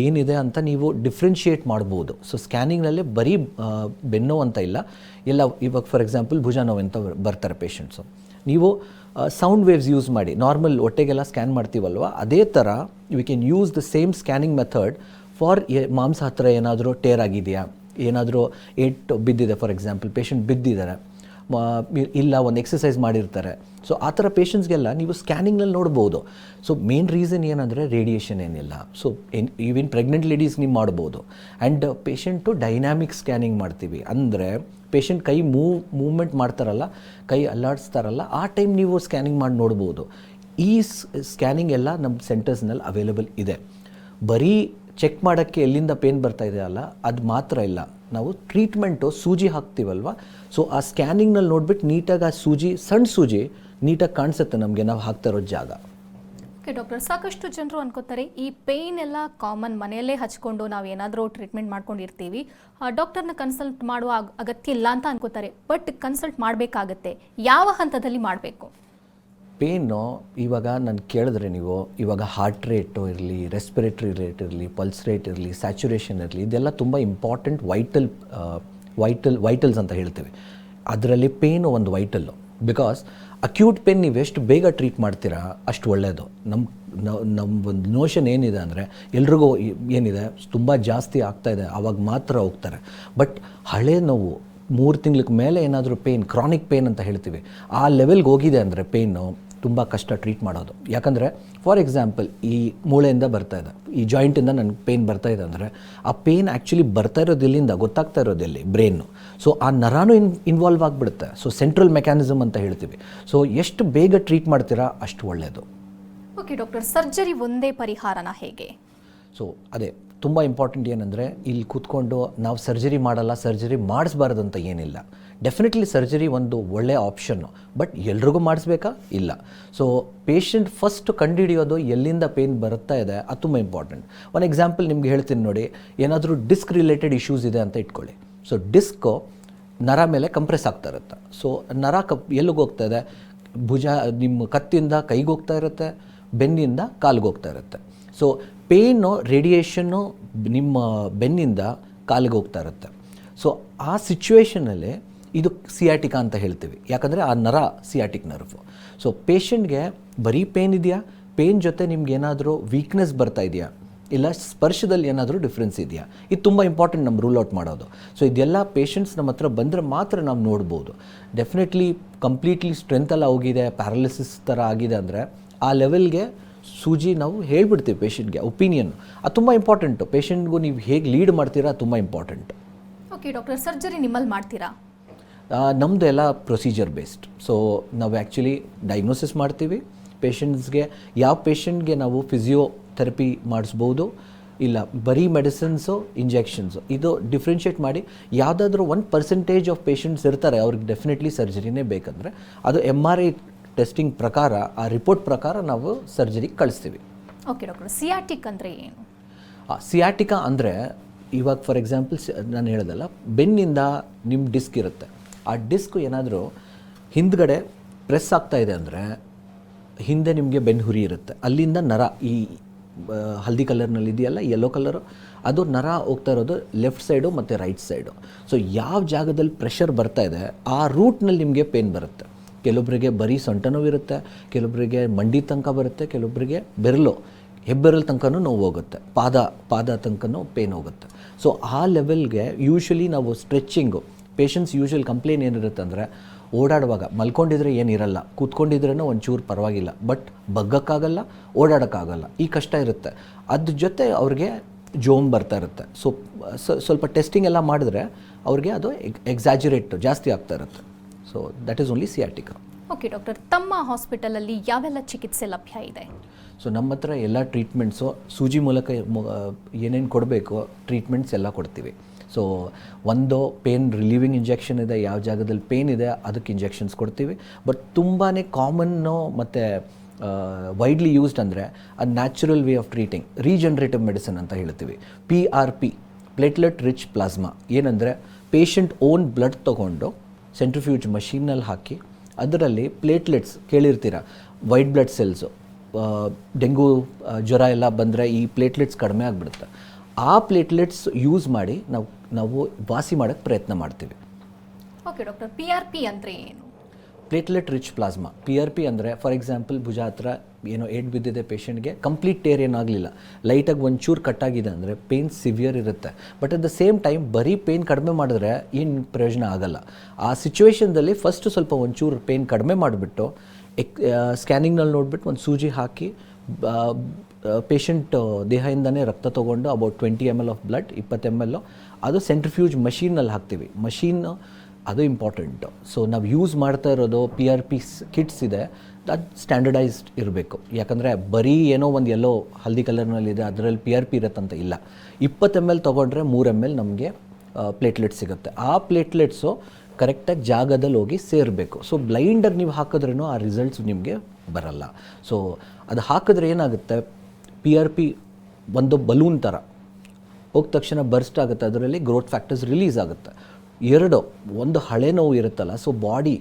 ಏನಿದೆ ಅಂತ ನೀವು ಡಿಫ್ರೆನ್ಷಿಯೇಟ್ ಮಾಡ್ಬೋದು. ಸೊ ಸ್ಕ್ಯಾನಿಂಗ್ನಲ್ಲಿ ಬರೀ ಬೆನ್ನೋ ಅಂತ ಇಲ್ಲ, ಎಲ್ಲ ಇವಾಗ ಫಾರ್ ಎಕ್ಸಾಂಪಲ್ ಭುಜ ನೋವು ಅಂತ ಬರ್ತಾರೆ ಪೇಷಂಟ್ಸು. ನೀವು ಸೌಂಡ್ ವೇವ್ಸ್ ಯೂಸ್ ಮಾಡಿ, ನಾರ್ಮಲ್ ಹೊಟ್ಟೆಗೆಲ್ಲ ಸ್ಕ್ಯಾನ್ ಮಾಡ್ತೀವಲ್ವ, ಅದೇ ಥರ we can use the same scanning method for ಮಾಂಸ ಹತ್ರ ಏನಾದರೂ ಟೇರ್ ಆಗಿದೆಯಾ, ಏನಾದರೂ ಏಟ್ ಬಿದ್ದಿದೆ, ಫಾರ್ ಎಕ್ಸಾಂಪಲ್ ಪೇಷಂಟ್ ಬಿದ್ದಿದ್ದಾರೆ, ಇಲ್ಲ ಒಂದು ಎಕ್ಸಸೈಸ್ ಮಾಡಿರ್ತಾರೆ. ಸೊ ಆ ಥರ ಪೇಷಂಟ್ಸ್ಗೆಲ್ಲ ನೀವು ಸ್ಕ್ಯಾನಿಂಗ್ನಲ್ಲಿ ನೋಡ್ಬೋದು. ಸೊ ಮೇನ್ ರೀಸನ್ ಏನಂದರೆ ರೇಡಿಯೇಷನ್ ಏನಿಲ್ಲ. ಸೊ ಈವನ್ ಪ್ರೆಗ್ನೆಂಟ್ ಲೇಡೀಸ್ ನೀವು ಮಾಡ್ಬೋದು. ಆ್ಯಂಡ್ ಪೇಷಂಟು ಡೈನಾಮಿಕ್ ಸ್ಕ್ಯಾನಿಂಗ್ ಮಾಡ್ತೀವಿ, ಅಂದರೆ ಪೇಷಂಟ್ ಕೈ ಮೂವ್ಮೆಂಟ್ ಮಾಡ್ತಾರಲ್ಲ, ಕೈ ಅಲ್ಲಾಡಿಸ್ತಾರಲ್ಲ, ಆ ಟೈಮ್ ನೀವು ಸ್ಕ್ಯಾನಿಂಗ್ ಮಾಡಿ ನೋಡ್ಬೋದು. ಈ ಸ್ಕ್ಯಾನಿಂಗ್ ಎಲ್ಲ ನಮ್ಮ ಸೆಂಟರ್ಸ್ನಲ್ಲಿ ಅವೈಲೇಬಲ್ ಇದೆ. ಬರೀ ಚೆಕ್ ಮಾಡೋಕ್ಕೆ ಎಲ್ಲಿಂದ ಪೇನ್ ಬರ್ತಾ ಇದೆ ಅಲ್ಲ, ಅದು ಮಾತ್ರ ಇಲ್ಲ. ನಾವು ಟ್ರೀಟ್ಮೆಂಟು ಸೂಜಿ ಹಾಕ್ತೀವಲ್ವ, ಸೊ ಆ ಸ್ಕ್ಯಾನಿಂಗ್ನಲ್ಲಿ ನೋಡ್ಬಿಟ್ಟು ನೀಟಾಗಿ ಆ ಸಣ್ಣ ಸೂಜಿ ನೀಟಾಗಿ ಕಾಣಿಸುತ್ತೆ ನಮಗೆ ನಾವು ಹಾಕ್ತಾ ಇರೋ ಜಾಗ. ಓಕೆ ಡಾಕ್ಟರ್, ಸಾಕಷ್ಟು ಜನರು ಅನ್ಕೋತಾರೆ ಈ ಪೇಯ್ನ್ ಎಲ್ಲ ಕಾಮನ್, ಮನೆಯಲ್ಲೇ ಹಚ್ಕೊಂಡು ನಾವು ಏನಾದರೂ ಟ್ರೀಟ್ಮೆಂಟ್ ಮಾಡ್ಕೊಂಡಿರ್ತೀವಿ, ಡಾಕ್ಟರ್ನ ಕನ್ಸಲ್ಟ್ ಮಾಡುವ ಅಗತ್ಯ ಇಲ್ಲ ಅಂತ ಅನ್ಕೋತಾರೆ. ಬಟ್ ಕನ್ಸಲ್ಟ್ ಮಾಡಬೇಕಾಗತ್ತೆ, ಯಾವ ಹಂತದಲ್ಲಿ ಮಾಡಬೇಕು? ಪೇನು ಇವಾಗ ನಾನು ಕೇಳಿದ್ರೆ ನೀವು ಇವಾಗ ಹಾರ್ಟ್ ರೇಟು ಇರಲಿ, ರೆಸ್ಪಿರೇಟರಿ ರೇಟ್ ಇರಲಿ, ಪಲ್ಸ್ ರೇಟ್ ಇರಲಿ, ಸ್ಯಾಚುರೇಷನ್ ಇರಲಿ, ಇದೆಲ್ಲ ತುಂಬ ಇಂಪಾರ್ಟೆಂಟ್ ವೈಟಲ್ಸ್ ಅಂತ ಹೇಳ್ತೀವಿ. ಅದರಲ್ಲಿ ಪೇನು ಒಂದು ವೈಟಲ್ಲು. ಬಿಕಾಸ್ ಅಕ್ಯೂಟ್ ಪೇನ್ ನೀವು ಎಷ್ಟು ಬೇಗ ಟ್ರೀಟ್ ಮಾಡ್ತೀರಾ ಅಷ್ಟು ಒಳ್ಳೆಯದು. ನಮ್ಮ ಒಂದು ನೋಷನ್ ಏನಿದೆ ಅಂದರೆ ಎಲ್ರಿಗೂ ಏನಿದೆ ತುಂಬ ಜಾಸ್ತಿ ಆಗ್ತಾಯಿದೆ ಆವಾಗ ಮಾತ್ರ ಹೋಗ್ತಾರೆ. ಬಟ್ ಹಳೆ ನೋವು 3 ತಿಂಗ್ಳಿಗೆ ಮೇಲೆ ಏನಾದರೂ ಪೇನ್, ಕ್ರಾನಿಕ್ ಪೇನ್ ಅಂತ ಹೇಳ್ತೀವಿ, ಆ ಲೆವೆಲ್ಗೆ ಹೋಗಿದೆ ಅಂದರೆ ಪೇನು ತುಂಬ ಕಷ್ಟ ಟ್ರೀಟ್ ಮಾಡೋದು. ಯಾಕಂದರೆ ಫಾರ್ ಎಕ್ಸಾಂಪಲ್ ಈ ಮೂಳೆಯಿಂದ ಬರ್ತಾ ಇದೆ, ಈ ಜಾಯಿಂಟಿಂದ ನನಗೆ ಪೇನ್ ಬರ್ತಾ ಇದೆ ಅಂದರೆ ಆ ಪೇನ್ ಆ್ಯಕ್ಚುಲಿ ಬರ್ತಾ ಇರೋದಿಲ್ಲಿಂದ ಗೊತ್ತಾಗ್ತಾ ಇರೋದಿಲ್ಲಿ ಬ್ರೈನು. ಸೊ ಆ ನರಾನು ಇನ್ವಾಲ್ವ್ ಆಗಿಬಿಡುತ್ತೆ. ಸೊ ಸೆಂಟ್ರಲ್ ಮೆಕ್ಯಾನಿಸಮ್ ಅಂತ ಹೇಳ್ತೀವಿ. ಸೊ ಎಷ್ಟು ಬೇಗ ಟ್ರೀಟ್ ಮಾಡ್ತೀರಾ ಅಷ್ಟು ಒಳ್ಳೆಯದು. ಓಕೆ ಡಾಕ್ಟರ್, ಸರ್ಜರಿ ಒಂದೇ ಪರಿಹಾರನ ಹೇಗೆ? ಸೊ ಅದೇ ತುಂಬ ಇಂಪಾರ್ಟೆಂಟ್ ಏನಂದರೆ ಇಲ್ಲಿ ಕೂತ್ಕೊಂಡು ನಾವು ಸರ್ಜರಿ ಮಾಡಲ್ಲ, ಸರ್ಜರಿ ಮಾಡಿಸ್ಬಾರ್ದು ಅಂತ ಏನಿಲ್ಲ. ಡೆಫಿನೆಟ್ಲಿ ಸರ್ಜರಿ ಒಂದು ಒಳ್ಳೆಯ ಆಪ್ಷನ್ನು, ಬಟ್ ಎಲ್ರಿಗೂ ಮಾಡಿಸ್ಬೇಕಾ? ಇಲ್ಲ. ಸೊ ಪೇಷಂಟ್ ಫಸ್ಟ್ ಕಂಡುಹಿಡಿಯೋದು ಎಲ್ಲಿಂದ ಪೇನ್ ಬರುತ್ತಾ ಇದೆ, ಅದು ತುಂಬ ಇಂಪಾರ್ಟೆಂಟ್. ಒಂದು ಎಕ್ಸಾಂಪಲ್ ನಿಮ್ಗೆ ಹೇಳ್ತೀನಿ ನೋಡಿ, ಏನಾದರೂ ಡಿಸ್ಕ್ ರಿಲೇಟೆಡ್ ಇಶ್ಯೂಸ್ ಇದೆ ಅಂತ ಇಟ್ಕೊಳ್ಳಿ. ಸೊ ಡಿಸ್ಕು ನರ ಮೇಲೆ ಕಂಪ್ರೆಸ್ ಆಗ್ತಾ ಇರುತ್ತೆ. ಸೊ ನರ ಎಲ್ಲಿಗೆ ಹೋಗ್ತಾ ಇದೆ, ಭುಜ ನಿಮ್ಮ ಕತ್ತಿಂದ ಕೈಗೆ ಹೋಗ್ತಾ ಇರುತ್ತೆ, ಬೆನ್ನಿಂದ ಕಾಲಿಗೆ ಹೋಗ್ತಾ ಇರುತ್ತೆ. ಸೊ ಪೇಯ್ನು ರೇಡಿಯೇಷನ್ನು ನಿಮ್ಮ ಬೆನ್ನಿಂದ ಕಾಲಿಗೆ ಹೋಗ್ತಾ ಇರುತ್ತೆ. ಸೊ ಆ ಸಿಚುವೇಷನಲ್ಲಿ ಇದು ಸಿಯಾಟಿಕಾ ಅಂತ ಹೇಳ್ತೀವಿ, ಯಾಕಂದರೆ ಆ ನರ ಸಿಯಾಟಿಕ್ ನರ್ವು. ಸೊ ಪೇಷಂಟ್ಗೆ ಬರೀ ಪೇನ್ ಇದೆಯಾ, ಪೇನ್ ಜೊತೆ ನಿಮ್ಗೆ ಏನಾದರೂ ವೀಕ್ನೆಸ್ ಬರ್ತಾ ಇದೆಯಾ, ಇಲ್ಲ ಸ್ಪರ್ಶದಲ್ಲಿ ಏನಾದರೂ ಡಿಫ್ರೆನ್ಸ್ ಇದೆಯಾ, ಇದು ತುಂಬ ಇಂಪಾರ್ಟೆಂಟ್ ನಮ್ಮ ರೂಲ್ ಔಟ್ ಮಾಡೋದು. ಸೊ ಇದೆಲ್ಲ ಪೇಷಂಟ್ಸ್ ನಮ್ಮ ಹತ್ರ ಬಂದರೆ ಮಾತ್ರ ನಾವು ನೋಡ್ಬೋದು. ಡೆಫಿನೆಟ್ಲಿ ಕಂಪ್ಲೀಟ್ಲಿ ಸ್ಟ್ರೆಂತ್ ಎಲ್ಲ ಹೋಗಿದೆ, ಪ್ಯಾರಾಲಿಸಿಸ್ ಥರ ಆಗಿದೆ ಅಂದರೆ ಆ ಲೆವೆಲ್ಗೆ ಸೂಜಿ ನಾವು ಹೇಳ್ಬಿಡ್ತೀವಿ ಪೇಷಂಟ್ಗೆ. ಒಪಿನಿಯನ್ ಅದು ತುಂಬ ಇಂಪಾರ್ಟೆಂಟು. ಪೇಷಂಟ್ಗೂ ನೀವು ಹೇಗೆ ಲೀಡ್ ಮಾಡ್ತೀರಾ ತುಂಬ ಇಂಪಾರ್ಟೆಂಟ್. ಓಕೆ ಡಾಕ್ಟರ್, ಸರ್ಜರಿ ನಿಮ್ಮಲ್ಲಿ ಮಾಡ್ತೀರಾ? ನಮ್ಮದು ಎಲ್ಲ ಪ್ರೊಸೀಜರ್ ಬೇಸ್ಡ್. ಸೊ ನಾವು ಆ್ಯಕ್ಚುಲಿ ಡಯಾಗ್ನೋಸಿಸ್ ಮಾಡ್ತೀವಿ ಪೇಷಂಟ್ಸ್ಗೆ. ಯಾವ ಪೇಷಂಟ್ಗೆ ನಾವು ಫಿಸಿಯೋಥೆರಪಿ ಮಾಡಿಸ್ಬೋದು, ಇಲ್ಲ ಬರೀ ಮೆಡಿಸಿನ್ಸು ಇಂಜೆಕ್ಷನ್ಸು, ಇದು ಡಿಫ್ರೆನ್ಷಿಯೇಟ್ ಮಾಡಿ ಯಾವುದಾದ್ರೂ 1% ಆಫ್ ಪೇಷಂಟ್ಸ್ ಇರ್ತಾರೆ ಅವ್ರಿಗೆ ಡೆಫಿನೆಟ್ಲಿ ಸರ್ಜರಿನೇ ಬೇಕಂದರೆ ಅದು MRI ಟೆಸ್ಟಿಂಗ್ ಪ್ರಕಾರ, ಆ ರಿಪೋರ್ಟ್ ಪ್ರಕಾರ ನಾವು ಸರ್ಜರಿಗೆ ಕಳಿಸ್ತೀವಿ. ಓಕೆ ಡಾಕ್ಟರ್, ಸಿಯಾಟಿಕ್ ಅಂದರೆ ಏನು? ಸಿಯಾಟಿಕಾ ಅಂದರೆ ಇವಾಗ ಫಾರ್ ಎಕ್ಸಾಂಪಲ್ ನಾನು ಹೇಳೋದಲ್ಲ, ಬೆನ್ನಿಂದ ನಿಮ್ಮ ಡಿಸ್ಕ್ ಇರುತ್ತೆ, ಆ ಡಿಸ್ಕ್ ಏನಾದರೂ ಹಿಂದ್ಗಡೆ ಪ್ರೆಸ್ ಆಗ್ತಾ ಇದೆ ಅಂದರೆ ಹಿಂದೆ ನಿಮಗೆ ಬೆನ್ನು ಹುರಿ ಇರುತ್ತೆ, ಅಲ್ಲಿಂದ ನರ ಈ ಹಲ್ದಿ ಕಲರ್ನಲ್ಲಿ ಇದೆಯಲ್ಲ, ಯೆಲ್ಲೋ ಕಲರು, ಅದು ನರ ಹೋಗ್ತಾ ಇರೋದು ಲೆಫ್ಟ್ ಸೈಡು ಮತ್ತು ರೈಟ್ ಸೈಡು. ಸೊ ಯಾವ ಜಾಗದಲ್ಲಿ ಪ್ರೆಷರ್ ಬರ್ತಾ ಇದೆ ಆ ರೂಟ್ನಲ್ಲಿ ನಿಮಗೆ ಪೇನ್ ಬರುತ್ತೆ. ಕೆಲವೊಬ್ಬರಿಗೆ ಬರೀ ಸೊಂಟ ನೋವಿರುತ್ತೆ, ಕೆಲವೊಬ್ಬರಿಗೆ ಮಂಡಿ ತನಕ ಬರುತ್ತೆ, ಕೆಲವೊಬ್ಬರಿಗೆ ಹೆಬ್ಬೆರಳು ತನಕನೂ ನೋವು ಹೋಗುತ್ತೆ, ಪಾದ ತನಕನೂ ಪೇನ್ ಹೋಗುತ್ತೆ. ಸೊ ಆ ಲೆವೆಲ್ಗೆ ಯೂಶ್ವಲಿ ನಾವು ಸ್ಟ್ರೆಚಿಂಗು, ಪೇಷಂಟ್ಸ್ ಯೂಶ್ವಲ್ ಕಂಪ್ಲೇನ್ ಏನಿರುತ್ತೆ ಅಂದರೆ ಓಡಾಡುವಾಗ ಮಲ್ಕೊಂಡಿದ್ರೆ ಏನಿರಲ್ಲ, ಕೂತ್ಕೊಂಡಿದ್ರೂ ಒಂಚೂರು ಪರವಾಗಿಲ್ಲ, ಬಟ್ ಬಗ್ಗಕ್ಕಾಗಲ್ಲ, ಓಡಾಡೋಕ್ಕಾಗಲ್ಲ, ಈ ಕಷ್ಟ ಇರುತ್ತೆ. ಅದ್ರ ಜೊತೆ ಅವ್ರಿಗೆ ಜೋಮ್ ಬರ್ತಾ ಇರುತ್ತೆ. ಸೊ ಸ್ವಲ್ಪ ಟೆಸ್ಟಿಂಗ್ ಎಲ್ಲ ಮಾಡಿದ್ರೆ ಅವ್ರಿಗೆ ಅದು ಎಕ್ಸಾಜುರೇಟ್ ಜಾಸ್ತಿ ಆಗ್ತಾ ಇರುತ್ತೆ. So that is only sciatica. Okay doctor, ತಮ್ಮ ಹಾಸ್ಪಿಟಲಲ್ಲಿ ಯಾವೆಲ್ಲ ಚಿಕಿತ್ಸೆ ಲಭ್ಯ ಇದೆ? ಸೊ ನಮ್ಮ ಹತ್ರ ಎಲ್ಲ ಟ್ರೀಟ್ಮೆಂಟ್ಸು ಸೂಜಿ ಮೂಲಕ ಏನೇನು ಕೊಡಬೇಕು ಟ್ರೀಟ್ಮೆಂಟ್ಸ್ ಎಲ್ಲ ಕೊಡ್ತೀವಿ. ಸೊ ಒಂದು ಪೇನ್ ರಿಲೀವಿಂಗ್ ಇಂಜೆಕ್ಷನ್ ಇದೆ, ಯಾವ ಜಾಗದಲ್ಲಿ ಪೇನ್ ಇದೆ ಅದಕ್ಕೆ ಇಂಜೆಕ್ಷನ್ಸ್ ಕೊಡ್ತೀವಿ. ಬಟ್ ತುಂಬಾ ಕಾಮನ್ನು ಮತ್ತು ವೈಡ್ಲಿ ಯೂಸ್ಡ್ ಅಂದರೆ ಅದು natural way of treating, regenerative medicine ಅಂತ ಹೇಳ್ತೀವಿ. PRP, ಪ್ಲೇಟ್ಲೆಟ್ ರಿಚ್ ಪ್ಲಾಸ್ಮಾ, ಏನಂದರೆ ಪೇಷಂಟ್ ಓನ್ ಬ್ಲಡ್ ತೊಗೊಂಡು ಸೆಂಟ್ರಿಫ್ಯೂಜ್ ಮಷೀನಲ್ಲಿ ಹಾಕಿ ಅದರಲ್ಲಿ ಪ್ಲೇಟ್ಲೆಟ್ಸ್ ಕೇಳಿರ್ತೀರ, ವೈಟ್ ಬ್ಲಡ್ ಸೆಲ್ಸು, ಡೆಂಗು ಜ್ವರ ಎಲ್ಲ ಬಂದರೆ ಈ ಪ್ಲೇಟ್ಲೆಟ್ಸ್ ಕಡಿಮೆ ಆಗಿಬಿಡುತ್ತೆ. ಆ ಪ್ಲೇಟ್ಲೆಟ್ಸ್ ಯೂಸ್ ಮಾಡಿ ನಾವು ವಾಸಿ ಮಾಡೋಕ್ಕೆ ಪ್ರಯತ್ನ ಮಾಡ್ತೀವಿ. ಓಕೆ ಡಾಕ್ಟರ್, PRP ಅಂದರೆ ಏನು? Platelet rich plasma. PRP ಅಂದರೆ ಫಾರ್ ಎಕ್ಸಾಂಪಲ್ ಭುಜ ಹತ್ರ ಏನೋ ಏಟ್ ಬಿದ್ದಿದೆ ಪೇಷಂಟ್ಗೆ, ಕಂಪ್ಲೀಟ್ ಟೇರ್ ಏನಾಗಲಿಲ್ಲ, ಲೈಟಾಗಿ ಒಂಚೂರು ಕಟ್ಟಾಗಿದೆ ಅಂದರೆ ಪೇನ್ ಸಿವಿಯರ್ ಇರುತ್ತೆ. But at the same time ಬರೀ ಪೇನ್ ಕಡಿಮೆ ಮಾಡಿದ್ರೆ ಏನು ಪ್ರಯೋಜನ ಆಗಲ್ಲ. ಆ ಸಿಚುವೇಷನ್ದಲ್ಲಿ ಫಸ್ಟು ಸ್ವಲ್ಪ ಒಂಚೂರು ಪೇನ್ ಕಡಿಮೆ ಮಾಡಿಬಿಟ್ಟು ಸ್ಕ್ಯಾನಿಂಗ್ನಲ್ಲಿ ನೋಡಿಬಿಟ್ಟು ಒಂದು ಸೂಜಿ ಹಾಕಿ ಪೇಷಂಟ್ ದೇಹದಿಂದನೇ ರಕ್ತ ತೊಗೊಂಡು about 20 ml of blood, 20 ml ಅದು ಸೆಂಟ್ರಿಫ್ಯೂಜ್ ಮಷೀನಲ್ಲಿ ಹಾಕ್ತೀವಿ. ಮಷೀನ್ ಅದು ಇಂಪಾರ್ಟೆಂಟು. ಸೊ ನಾವು ಯೂಸ್ ಮಾಡ್ತಾ ಇರೋದು PRP ಕಿಟ್ಸ್ ಇದೆ, ಅದು ಸ್ಟ್ಯಾಂಡರ್ಡೈಸ್ಡ್ ಇರಬೇಕು. ಯಾಕಂದರೆ ಬರೀ ಏನೋ ಒಂದು ಎಲ್ಲೋ ಹಲ್ದಿ ಕಲರ್ನಲ್ಲಿದೆ ಅದರಲ್ಲಿ PRP ಇರುತ್ತಂತ ಇಲ್ಲ. 20 ml ತೊಗೊಂಡ್ರೆ 3 ml ನಮಗೆ ಪ್ಲೇಟ್ಲೆಟ್ಸ್ ಸಿಗುತ್ತೆ. ಆ ಪ್ಲೇಟ್ಲೆಟ್ಸು ಕರೆಕ್ಟಾಗಿ ಜಾಗದಲ್ಲಿ ಹೋಗಿ ಸೇರಬೇಕು. ಸೊ ಬ್ಲೈಂಡಾಗಿ ನೀವು ಹಾಕಿದ್ರೂ ಆ ರಿಸಲ್ಟ್ಸ್ ನಿಮಗೆ ಬರಲ್ಲ. ಸೊ ಅದು ಹಾಕಿದ್ರೆ ಏನಾಗುತ್ತೆ, PRP ಒಂದು ಬಲೂನ್ ಥರ ಹೋದ ತಕ್ಷಣ ಬರ್ಸ್ಟ್ ಆಗುತ್ತೆ, ಅದರಲ್ಲಿ ಗ್ರೋತ್ ಫ್ಯಾಕ್ಟರ್ಸ್ ರಿಲೀಸ್ ಆಗುತ್ತೆ. ಒಂದು ಹಳೆ ನೋವು ಇರುತ್ತಲ್ಲ, ಸೊ ಬಾಡಿ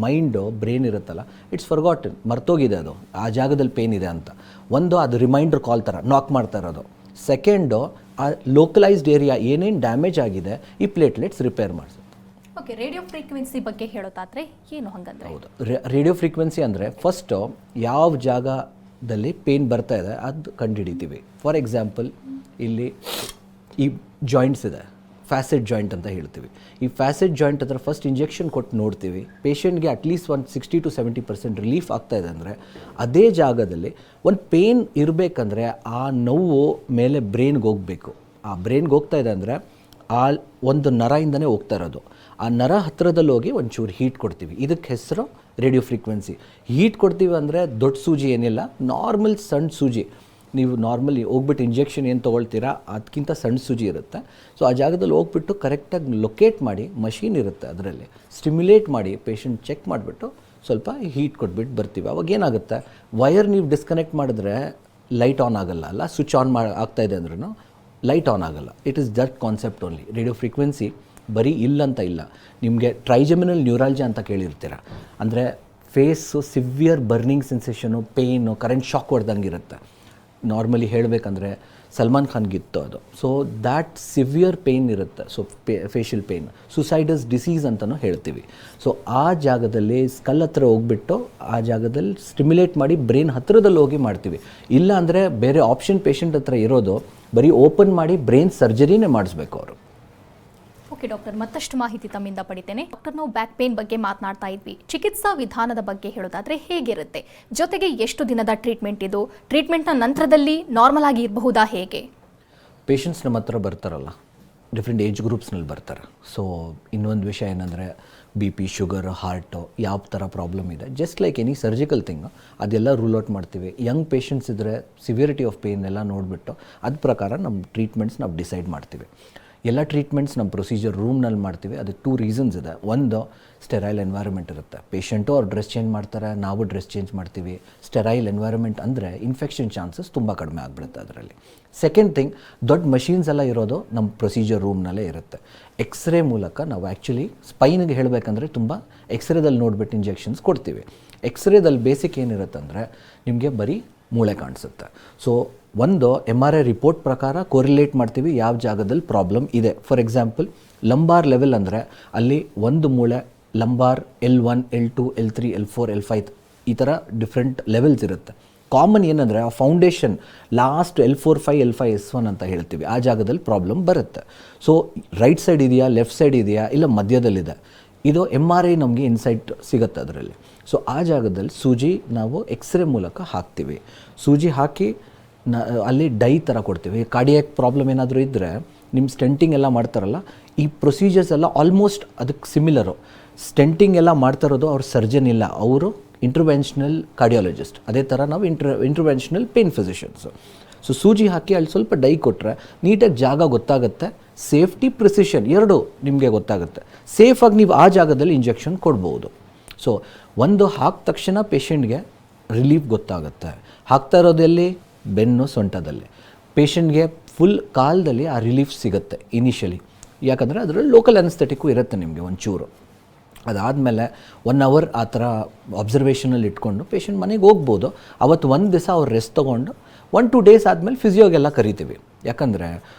ಮೈಂಡು ಬ್ರೈನ್ ಇರುತ್ತಲ್ಲ, ಇಟ್ಸ್ ಫರ್ಗಾಟನ್, ಮರ್ತೋಗಿದೆ ಅದು ಆ ಜಾಗದಲ್ಲಿ ಪೇನ್ ಇದೆ ಅಂತ. ಒಂದು ಅದು ರಿಮೈಂಡರ್ ಕಾಲ್ ಥರ ನಾಕ್ ಮಾಡ್ತಾ ಇರೋದು. ಸೆಕೆಂಡು ಆ ಲೋಕಲೈಸ್ಡ್ ಏರಿಯಾ ಏನೇನು ಡ್ಯಾಮೇಜ್ ಆಗಿದೆ ಈ ಪ್ಲೇಟ್ಲೆಟ್ಸ್ ರಿಪೇರ್ ಮಾಡಿಸುತ್ತೆ. ಓಕೆ, ರೇಡಿಯೋ ಫ್ರೀಕ್ವೆನ್ಸಿ ಬಗ್ಗೆ ಹೇಳೋದಾದರೆ ಏನು ಹಂಗಂದ್ರೆ? ಹೌದು, ರೇಡಿಯೋ ಫ್ರೀಕ್ವೆನ್ಸಿ ಅಂದರೆ ಫಸ್ಟು ಯಾವ ಜಾಗದಲ್ಲಿ ಪೇನ್ ಬರ್ತಾ ಇದೆ ಅದು ಕಂಡುಹಿಡಿತೀವಿ. ಫಾರ್ ಎಕ್ಸಾಂಪಲ್ ಇಲ್ಲಿ ಈ ಜಾಯಿಂಟ್ಸ್ ಇದೆ, ಫ್ಯಾಸೆಟ್ ಜಾಯಿಂಟ್ ಅಂತ ಹೇಳ್ತೀವಿ. ಈ ಫ್ಯಾಸೆಟ್ ಜಾಯಿಂಟ್ ಹತ್ರ ಫಸ್ಟ್ ಇಂಜೆಕ್ಷನ್ ಕೊಟ್ಟು ನೋಡ್ತೀವಿ, ಪೇಷಂಟ್ಗೆ ಅಟ್ಲೀಸ್ಟ್ ಒಂದು 60 to 70% ರಿಲೀಫ್ ಆಗ್ತಾ ಇದೆ ಅಂದರೆ ಅದೇ ಜಾಗದಲ್ಲಿ ಒಂದು ಪೇನ್ ಇರಬೇಕಂದ್ರೆ ಆ ನೋವು ಮೇಲೆ ಬ್ರೈನ್ಗೆ ಹೋಗಬೇಕು. ಆ ಬ್ರೈನ್ಗೆ ಹೋಗ್ತಾ ಇದೆ ಅಂದರೆ ಆ ಒಂದು ನರಯಿಂದನೇ ಹೋಗ್ತಾ ಇರೋದು. ಆ ನರ ಹತ್ತಿರದಲ್ಲಿ ಹೋಗಿ ಒಂಚೂರು ಹೀಟ್ ಕೊಡ್ತೀವಿ, ಇದಕ್ಕೆ ಹೆಸರು ರೇಡಿಯೋ ಫ್ರೀಕ್ವೆನ್ಸಿ. ಹೀಟ್ ಕೊಡ್ತೀವಿ ಅಂದರೆ ದೊಡ್ಡ ಸೂಜಿ ಏನಿಲ್ಲ, ನಾರ್ಮಲ್ ಸಣ್ಣ ಸೂಜಿ. ನೀವು ನಾರ್ಮಲಿ ಹೋಗ್ಬಿಟ್ಟು ಇಂಜೆಕ್ಷನ್ ಏನು ತೊಗೊಳ್ತೀರಾ ಅದಕ್ಕಿಂತ ಸಣ್ಣ ಸೂಜಿ ಇರುತ್ತೆ. ಸೊ ಆ ಜಾಗದಲ್ಲಿ ಹೋಗ್ಬಿಟ್ಟು ಕರೆಕ್ಟಾಗಿ ಲೊಕೇಟ್ ಮಾಡಿ, ಮಷೀನ್ ಇರುತ್ತೆ ಅದರಲ್ಲಿ ಸ್ಟಿಮ್ಯುಲೇಟ್ ಮಾಡಿ ಪೇಷಂಟ್ ಚೆಕ್ ಮಾಡಿಬಿಟ್ಟು ಸ್ವಲ್ಪ ಹೀಟ್ ಕೊಟ್ಬಿಟ್ಟು ಬರ್ತೀವಿ. ಅವಾಗ ಏನಾಗುತ್ತೆ, ವಯರ್ ನೀವು ಡಿಸ್ಕನೆಕ್ಟ್ ಮಾಡಿದ್ರೆ ಲೈಟ್ ಆನ್ ಆಗಲ್ಲ ಸ್ವಿಚ್ ಆನ್ ಆಗ್ತಾಯಿದೆ ಅಂದ್ರೂ ಲೈಟ್ ಆನ್ ಆಗಲ್ಲ. It is that concept only. Radio frequency ಬರೀ ಇಲ್ಲಂತ ಇಲ್ಲ, ನಿಮಗೆ ಟ್ರೈಜೆಮಿನಲ್ ನ್ಯೂರಾಲಜಿ ಅಂತ ಕೇಳಿರ್ತೀರ. ಅಂದರೆ face severe burning sensation, pain, current shock ಹೊಡೆದಂಗೆ ಇರುತ್ತೆ. ನಾರ್ಮಲಿ ಹೇಳಬೇಕಂದ್ರೆ ಸಲ್ಮಾನ್ ಖಾನ್ಗಿತ್ತು ಅದು. ಸೊ ದ್ಯಾಟ್ ಸಿವಿಯರ್ ಪೇಯ್ನ್ ಇರುತ್ತೆ. So facial pain suicidal disease ಅಂತಲೂ ಹೇಳ್ತೀವಿ. ಸೊ ಆ ಜಾಗದಲ್ಲಿ ಸ್ಕಲ್ ಹತ್ರ ಹೋಗ್ಬಿಟ್ಟು ಆ ಜಾಗದಲ್ಲಿ ಸ್ಟಿಮ್ಯುಲೇಟ್ ಮಾಡಿ ಬ್ರೈನ್ ಹತ್ತಿರದಲ್ಲಿ ಹೋಗಿ ಮಾಡ್ತೀವಿ. ಇಲ್ಲ ಅಂದರೆ ಬೇರೆ ಆಪ್ಷನ್ ಪೇಷಂಟ್ ಹತ್ರ ಇರೋದು ಬರೀ ಓಪನ್ ಮಾಡಿ ಬ್ರೈನ್ ಸರ್ಜರಿನೇ ಮಾಡಿಸ್ಬೇಕು ಅವರು. ಓಕೆ ಡಾಕ್ಟರ್, ಮತ್ತಷ್ಟು ಮಾಹಿತಿ ತಮ್ಮಿಂದ ಪಡಿತೇನೆ. ಡಾಕ್ಟರ್, ನಾವು ಬ್ಯಾಕ್ ಪೇನ್ ಬಗ್ಗೆ ಮಾತನಾಡ್ತಾ ಇದ್ವಿ. ಚಿಕಿತ್ಸಾ ವಿಧಾನದ ಬಗ್ಗೆ ಹೇಳೋದಾದ್ರೆ ಹೇಗಿರುತ್ತೆ, ಜೊತೆಗೆ ಎಷ್ಟು ದಿನದ ಟ್ರೀಟ್ಮೆಂಟ್ ಇದು, ಟ್ರೀಟ್ಮೆಂಟ್ನ ನಂತರದಲ್ಲಿ ನಾರ್ಮಲ್ ಆಗಿ ಇರಬಹುದಾ, ಹೇಗೆ? ಪೇಷಂಟ್ಸ್ ನಮ್ಮ ಹತ್ರ ಬರ್ತಾರಲ್ಲ, ಡಿಫ್ರೆಂಟ್ ಏಜ್ ಗ್ರೂಪ್ಸ್ನಲ್ಲಿ ಬರ್ತಾರೆ. ಸೊ ಇನ್ನೊಂದು ವಿಷಯ ಏನಂದರೆ BP, ಶುಗರ್, ಹಾರ್ಟು ಯಾವ ಥರ ಪ್ರಾಬ್ಲಮ್ ಇದೆ, just like any surgical thing ಅದೆಲ್ಲ ರೂಲ್ ಔಟ್ ಮಾಡ್ತೀವಿ. ಯಂಗ್ ಪೇಷಂಟ್ಸ್ ಇದ್ದರೆ ಸಿವಿಯರಿಟಿ ಆಫ್ ಪೇಯ್ನ್ ಎಲ್ಲ ನೋಡಿಬಿಟ್ಟು ಅದ್ರ ಪ್ರಕಾರ ನಮ್ಮ ಟ್ರೀಟ್ಮೆಂಟ್ಸ್ ನಾವು ಡಿಸೈಡ್ ಮಾಡ್ತೀವಿ. ಎಲ್ಲ ಟ್ರೀಟ್ಮೆಂಟ್ಸ್ ನಮ್ಮ ಪ್ರೊಸೀಜರ್ ರೂಮ್ನಲ್ಲಿ ಮಾಡ್ತೀವಿ. ಅದಕ್ಕೆ 2 ರೀಸನ್ಸ್ ಇದೆ. ಒಂದು, ಸ್ಟೆರೈಲ್ ಎನ್ವೈರನ್ಮೆಂಟ್ ಇರುತ್ತೆ. ಪೇಷಂಟು ಅವ್ರು ಡ್ರೆಸ್ ಚೇಂಜ್ ಮಾಡ್ತಾರೆ, ನಾವು ಡ್ರೆಸ್ ಚೇಂಜ್ ಮಾಡ್ತೀವಿ. ಸ್ಟೆರೈಲ್ ಎನ್ವೈರನ್ಮೆಂಟ್ ಅಂದರೆ ಇನ್ಫೆಕ್ಷನ್ ಚಾನ್ಸಸ್ ತುಂಬ ಕಡಿಮೆ ಆಗಿಬಿಡುತ್ತೆ ಅದರಲ್ಲಿ. ಸೆಕೆಂಡ್ ಥಿಂಗ್, ದೊಡ್ಡ ಮಷೀನ್ಸ್ ಎಲ್ಲ ಇರೋದು ನಮ್ಮ ಪ್ರೊಸೀಜರ್ ರೂಮ್ನಲ್ಲೇ ಇರುತ್ತೆ. ಎಕ್ಸ್ರೇ ಮೂಲಕ ನಾವು ಆ್ಯಕ್ಚುಲಿ ಸ್ಪೈನ್ಗೆ ಹೇಳಬೇಕಂದ್ರೆ ತುಂಬ ಎಕ್ಸ್ರೇದಲ್ಲಿ ನೋಡಿಬಿಟ್ಟು ಇಂಜೆಕ್ಷನ್ಸ್ ಕೊಡ್ತೀವಿ. ಎಕ್ಸ್ರೇದಲ್ಲಿ ಬೇಸಿಕ್ ಏನಿರುತ್ತೆ ಅಂದರೆ ನಿಮಗೆ ಬರೀ ಮೂಳೆ ಕಾಣಿಸುತ್ತೆ. ಸೊ ಒಂದು MRI ರಿಪೋರ್ಟ್ ಪ್ರಕಾರ ಕೋರಿಲೇಟ್ ಮಾಡ್ತೀವಿ ಯಾವ ಜಾಗದಲ್ಲಿ ಪ್ರಾಬ್ಲಮ್ ಇದೆ. ಫಾರ್ ಎಕ್ಸಾಂಪಲ್ ಲಂಬಾರ್ ಲೆವೆಲ್ ಅಂದರೆ ಅಲ್ಲಿ ಒಂದು ಮೂಳೆ lumbar L1, L2, L3, L4, L5 ಈ ಥರ ಡಿಫ್ರೆಂಟ್ ಲೆವೆಲ್ಸ್ ಇರುತ್ತೆ. ಕಾಮನ್ ಏನಂದರೆ ಆ foundation last L4, 5, L5, S1 ಅಂತ ಹೇಳ್ತೀವಿ, ಆ ಜಾಗದಲ್ಲಿ ಪ್ರಾಬ್ಲಮ್ ಬರುತ್ತೆ. ಸೊ ರೈಟ್ ಸೈಡ್ ಇದೆಯಾ, ಲೆಫ್ಟ್ ಸೈಡ್ ಇದೆಯಾ, ಇಲ್ಲ ಮಧ್ಯದಲ್ಲಿದೆ, ಇದು MRI ನಮಗೆ ಇನ್ಸೈಟ್ ಸಿಗುತ್ತೆ ಅದರಲ್ಲಿ. ಸೊ ಆ ಜಾಗದಲ್ಲಿ ಸೂಜಿ ನಾವು ಎಕ್ಸ್ರೇ ಮೂಲಕ ಹಾಕ್ತೀವಿ. ಸೂಜಿ ಹಾಕಿ ಅಲ್ಲಿ ಡೈ ಥರ ಕೊಡ್ತೀವಿ. ಕಾರ್ಡಿಯಾಕ್ ಪ್ರಾಬ್ಲಮ್ ಏನಾದರೂ ಇದ್ದರೆ ನಿಮ್ಮ ಸ್ಟೆಂಟಿಂಗ್ ಎಲ್ಲ ಮಾಡ್ತಾರಲ್ಲ, ಈ ಪ್ರೊಸೀಜರ್ಸ್ ಎಲ್ಲ ಆಲ್ಮೋಸ್ಟ್ ಅದಕ್ಕೆ ಸಿಮಿಲರು. ಸ್ಟೆಂಟಿಂಗ್ ಎಲ್ಲ ಮಾಡ್ತಾ ಇರೋದು ಅವ್ರು ಸರ್ಜನ್ ಇಲ್ಲ, ಅವರು ಇಂಟರ್ವೆನ್ಷನಲ್ ಕಾರ್ಡಿಯಾಲಜಿಸ್ಟ್. ಅದೇ ಥರ ನಾವು ಇಂಟರ್ವೆನ್ಷನಲ್ ಪೇನ್ ಫಿಸಿಷಿಯನ್ಸು. ಸೊ ಸೂಜಿ ಹಾಕಿ ಅಲ್ಲಿ ಸ್ವಲ್ಪ ಡೈ ಕೊಟ್ಟರೆ ನೀಟಾಗಿ ಜಾಗ ಗೊತ್ತಾಗುತ್ತೆ. ಸೇಫ್ಟಿ, ಪ್ರಿಸಿಷನ್ ಎರಡೂ ನಿಮಗೆ ಗೊತ್ತಾಗುತ್ತೆ. ಸೇಫಾಗಿ ನೀವು ಆ ಜಾಗದಲ್ಲಿ ಇಂಜೆಕ್ಷನ್ ಕೊಡ್ಬೋದು. ಸೊ ಒಂದು ಹಾಕಿದ ತಕ್ಷಣ ಪೇಷಂಟ್ಗೆ ರಿಲೀಫ್ ಗೊತ್ತಾಗುತ್ತೆ. ಹಾಕ್ತಾ ಇರೋದೆಲ್ಲಿ, ಬೆನ್ನು, ಸೊಂಟದಲ್ಲಿ. ಪೇಷಂಟ್ಗೆ ಫುಲ್ ಕಾಲದಲ್ಲಿ ಆ ರಿಲೀಫ್ ಸಿಗುತ್ತೆ ಇನಿಷಿಯಲಿ. ಯಾಕಂದರೆ ಅದರಲ್ಲಿ ಲೋಕಲ್ ಅನಸ್ಥೆಟಿಕ್ಕು ಇರುತ್ತೆ ನಿಮಗೆ ಒಂಚೂರು. ಅದಾದಮೇಲೆ 1 hour ಆ ಥರ ಅಬ್ಸರ್ವೇಷನಲ್ಲಿ ಇಟ್ಕೊಂಡು ಪೇಷಂಟ್ ಮನೆಗೆ ಹೋಗ್ಬೋದು. ಅವತ್ತು ಒಂದು ದಿವಸ ಅವ್ರು ರೆಸ್ಟ್ ತೊಗೊಂಡು 1-2 days ಆದಮೇಲೆ ಫಿಸಿಯೋಗೆಲ್ಲ ಕರಿತೀವಿ. ಯಾಕಂದರೆ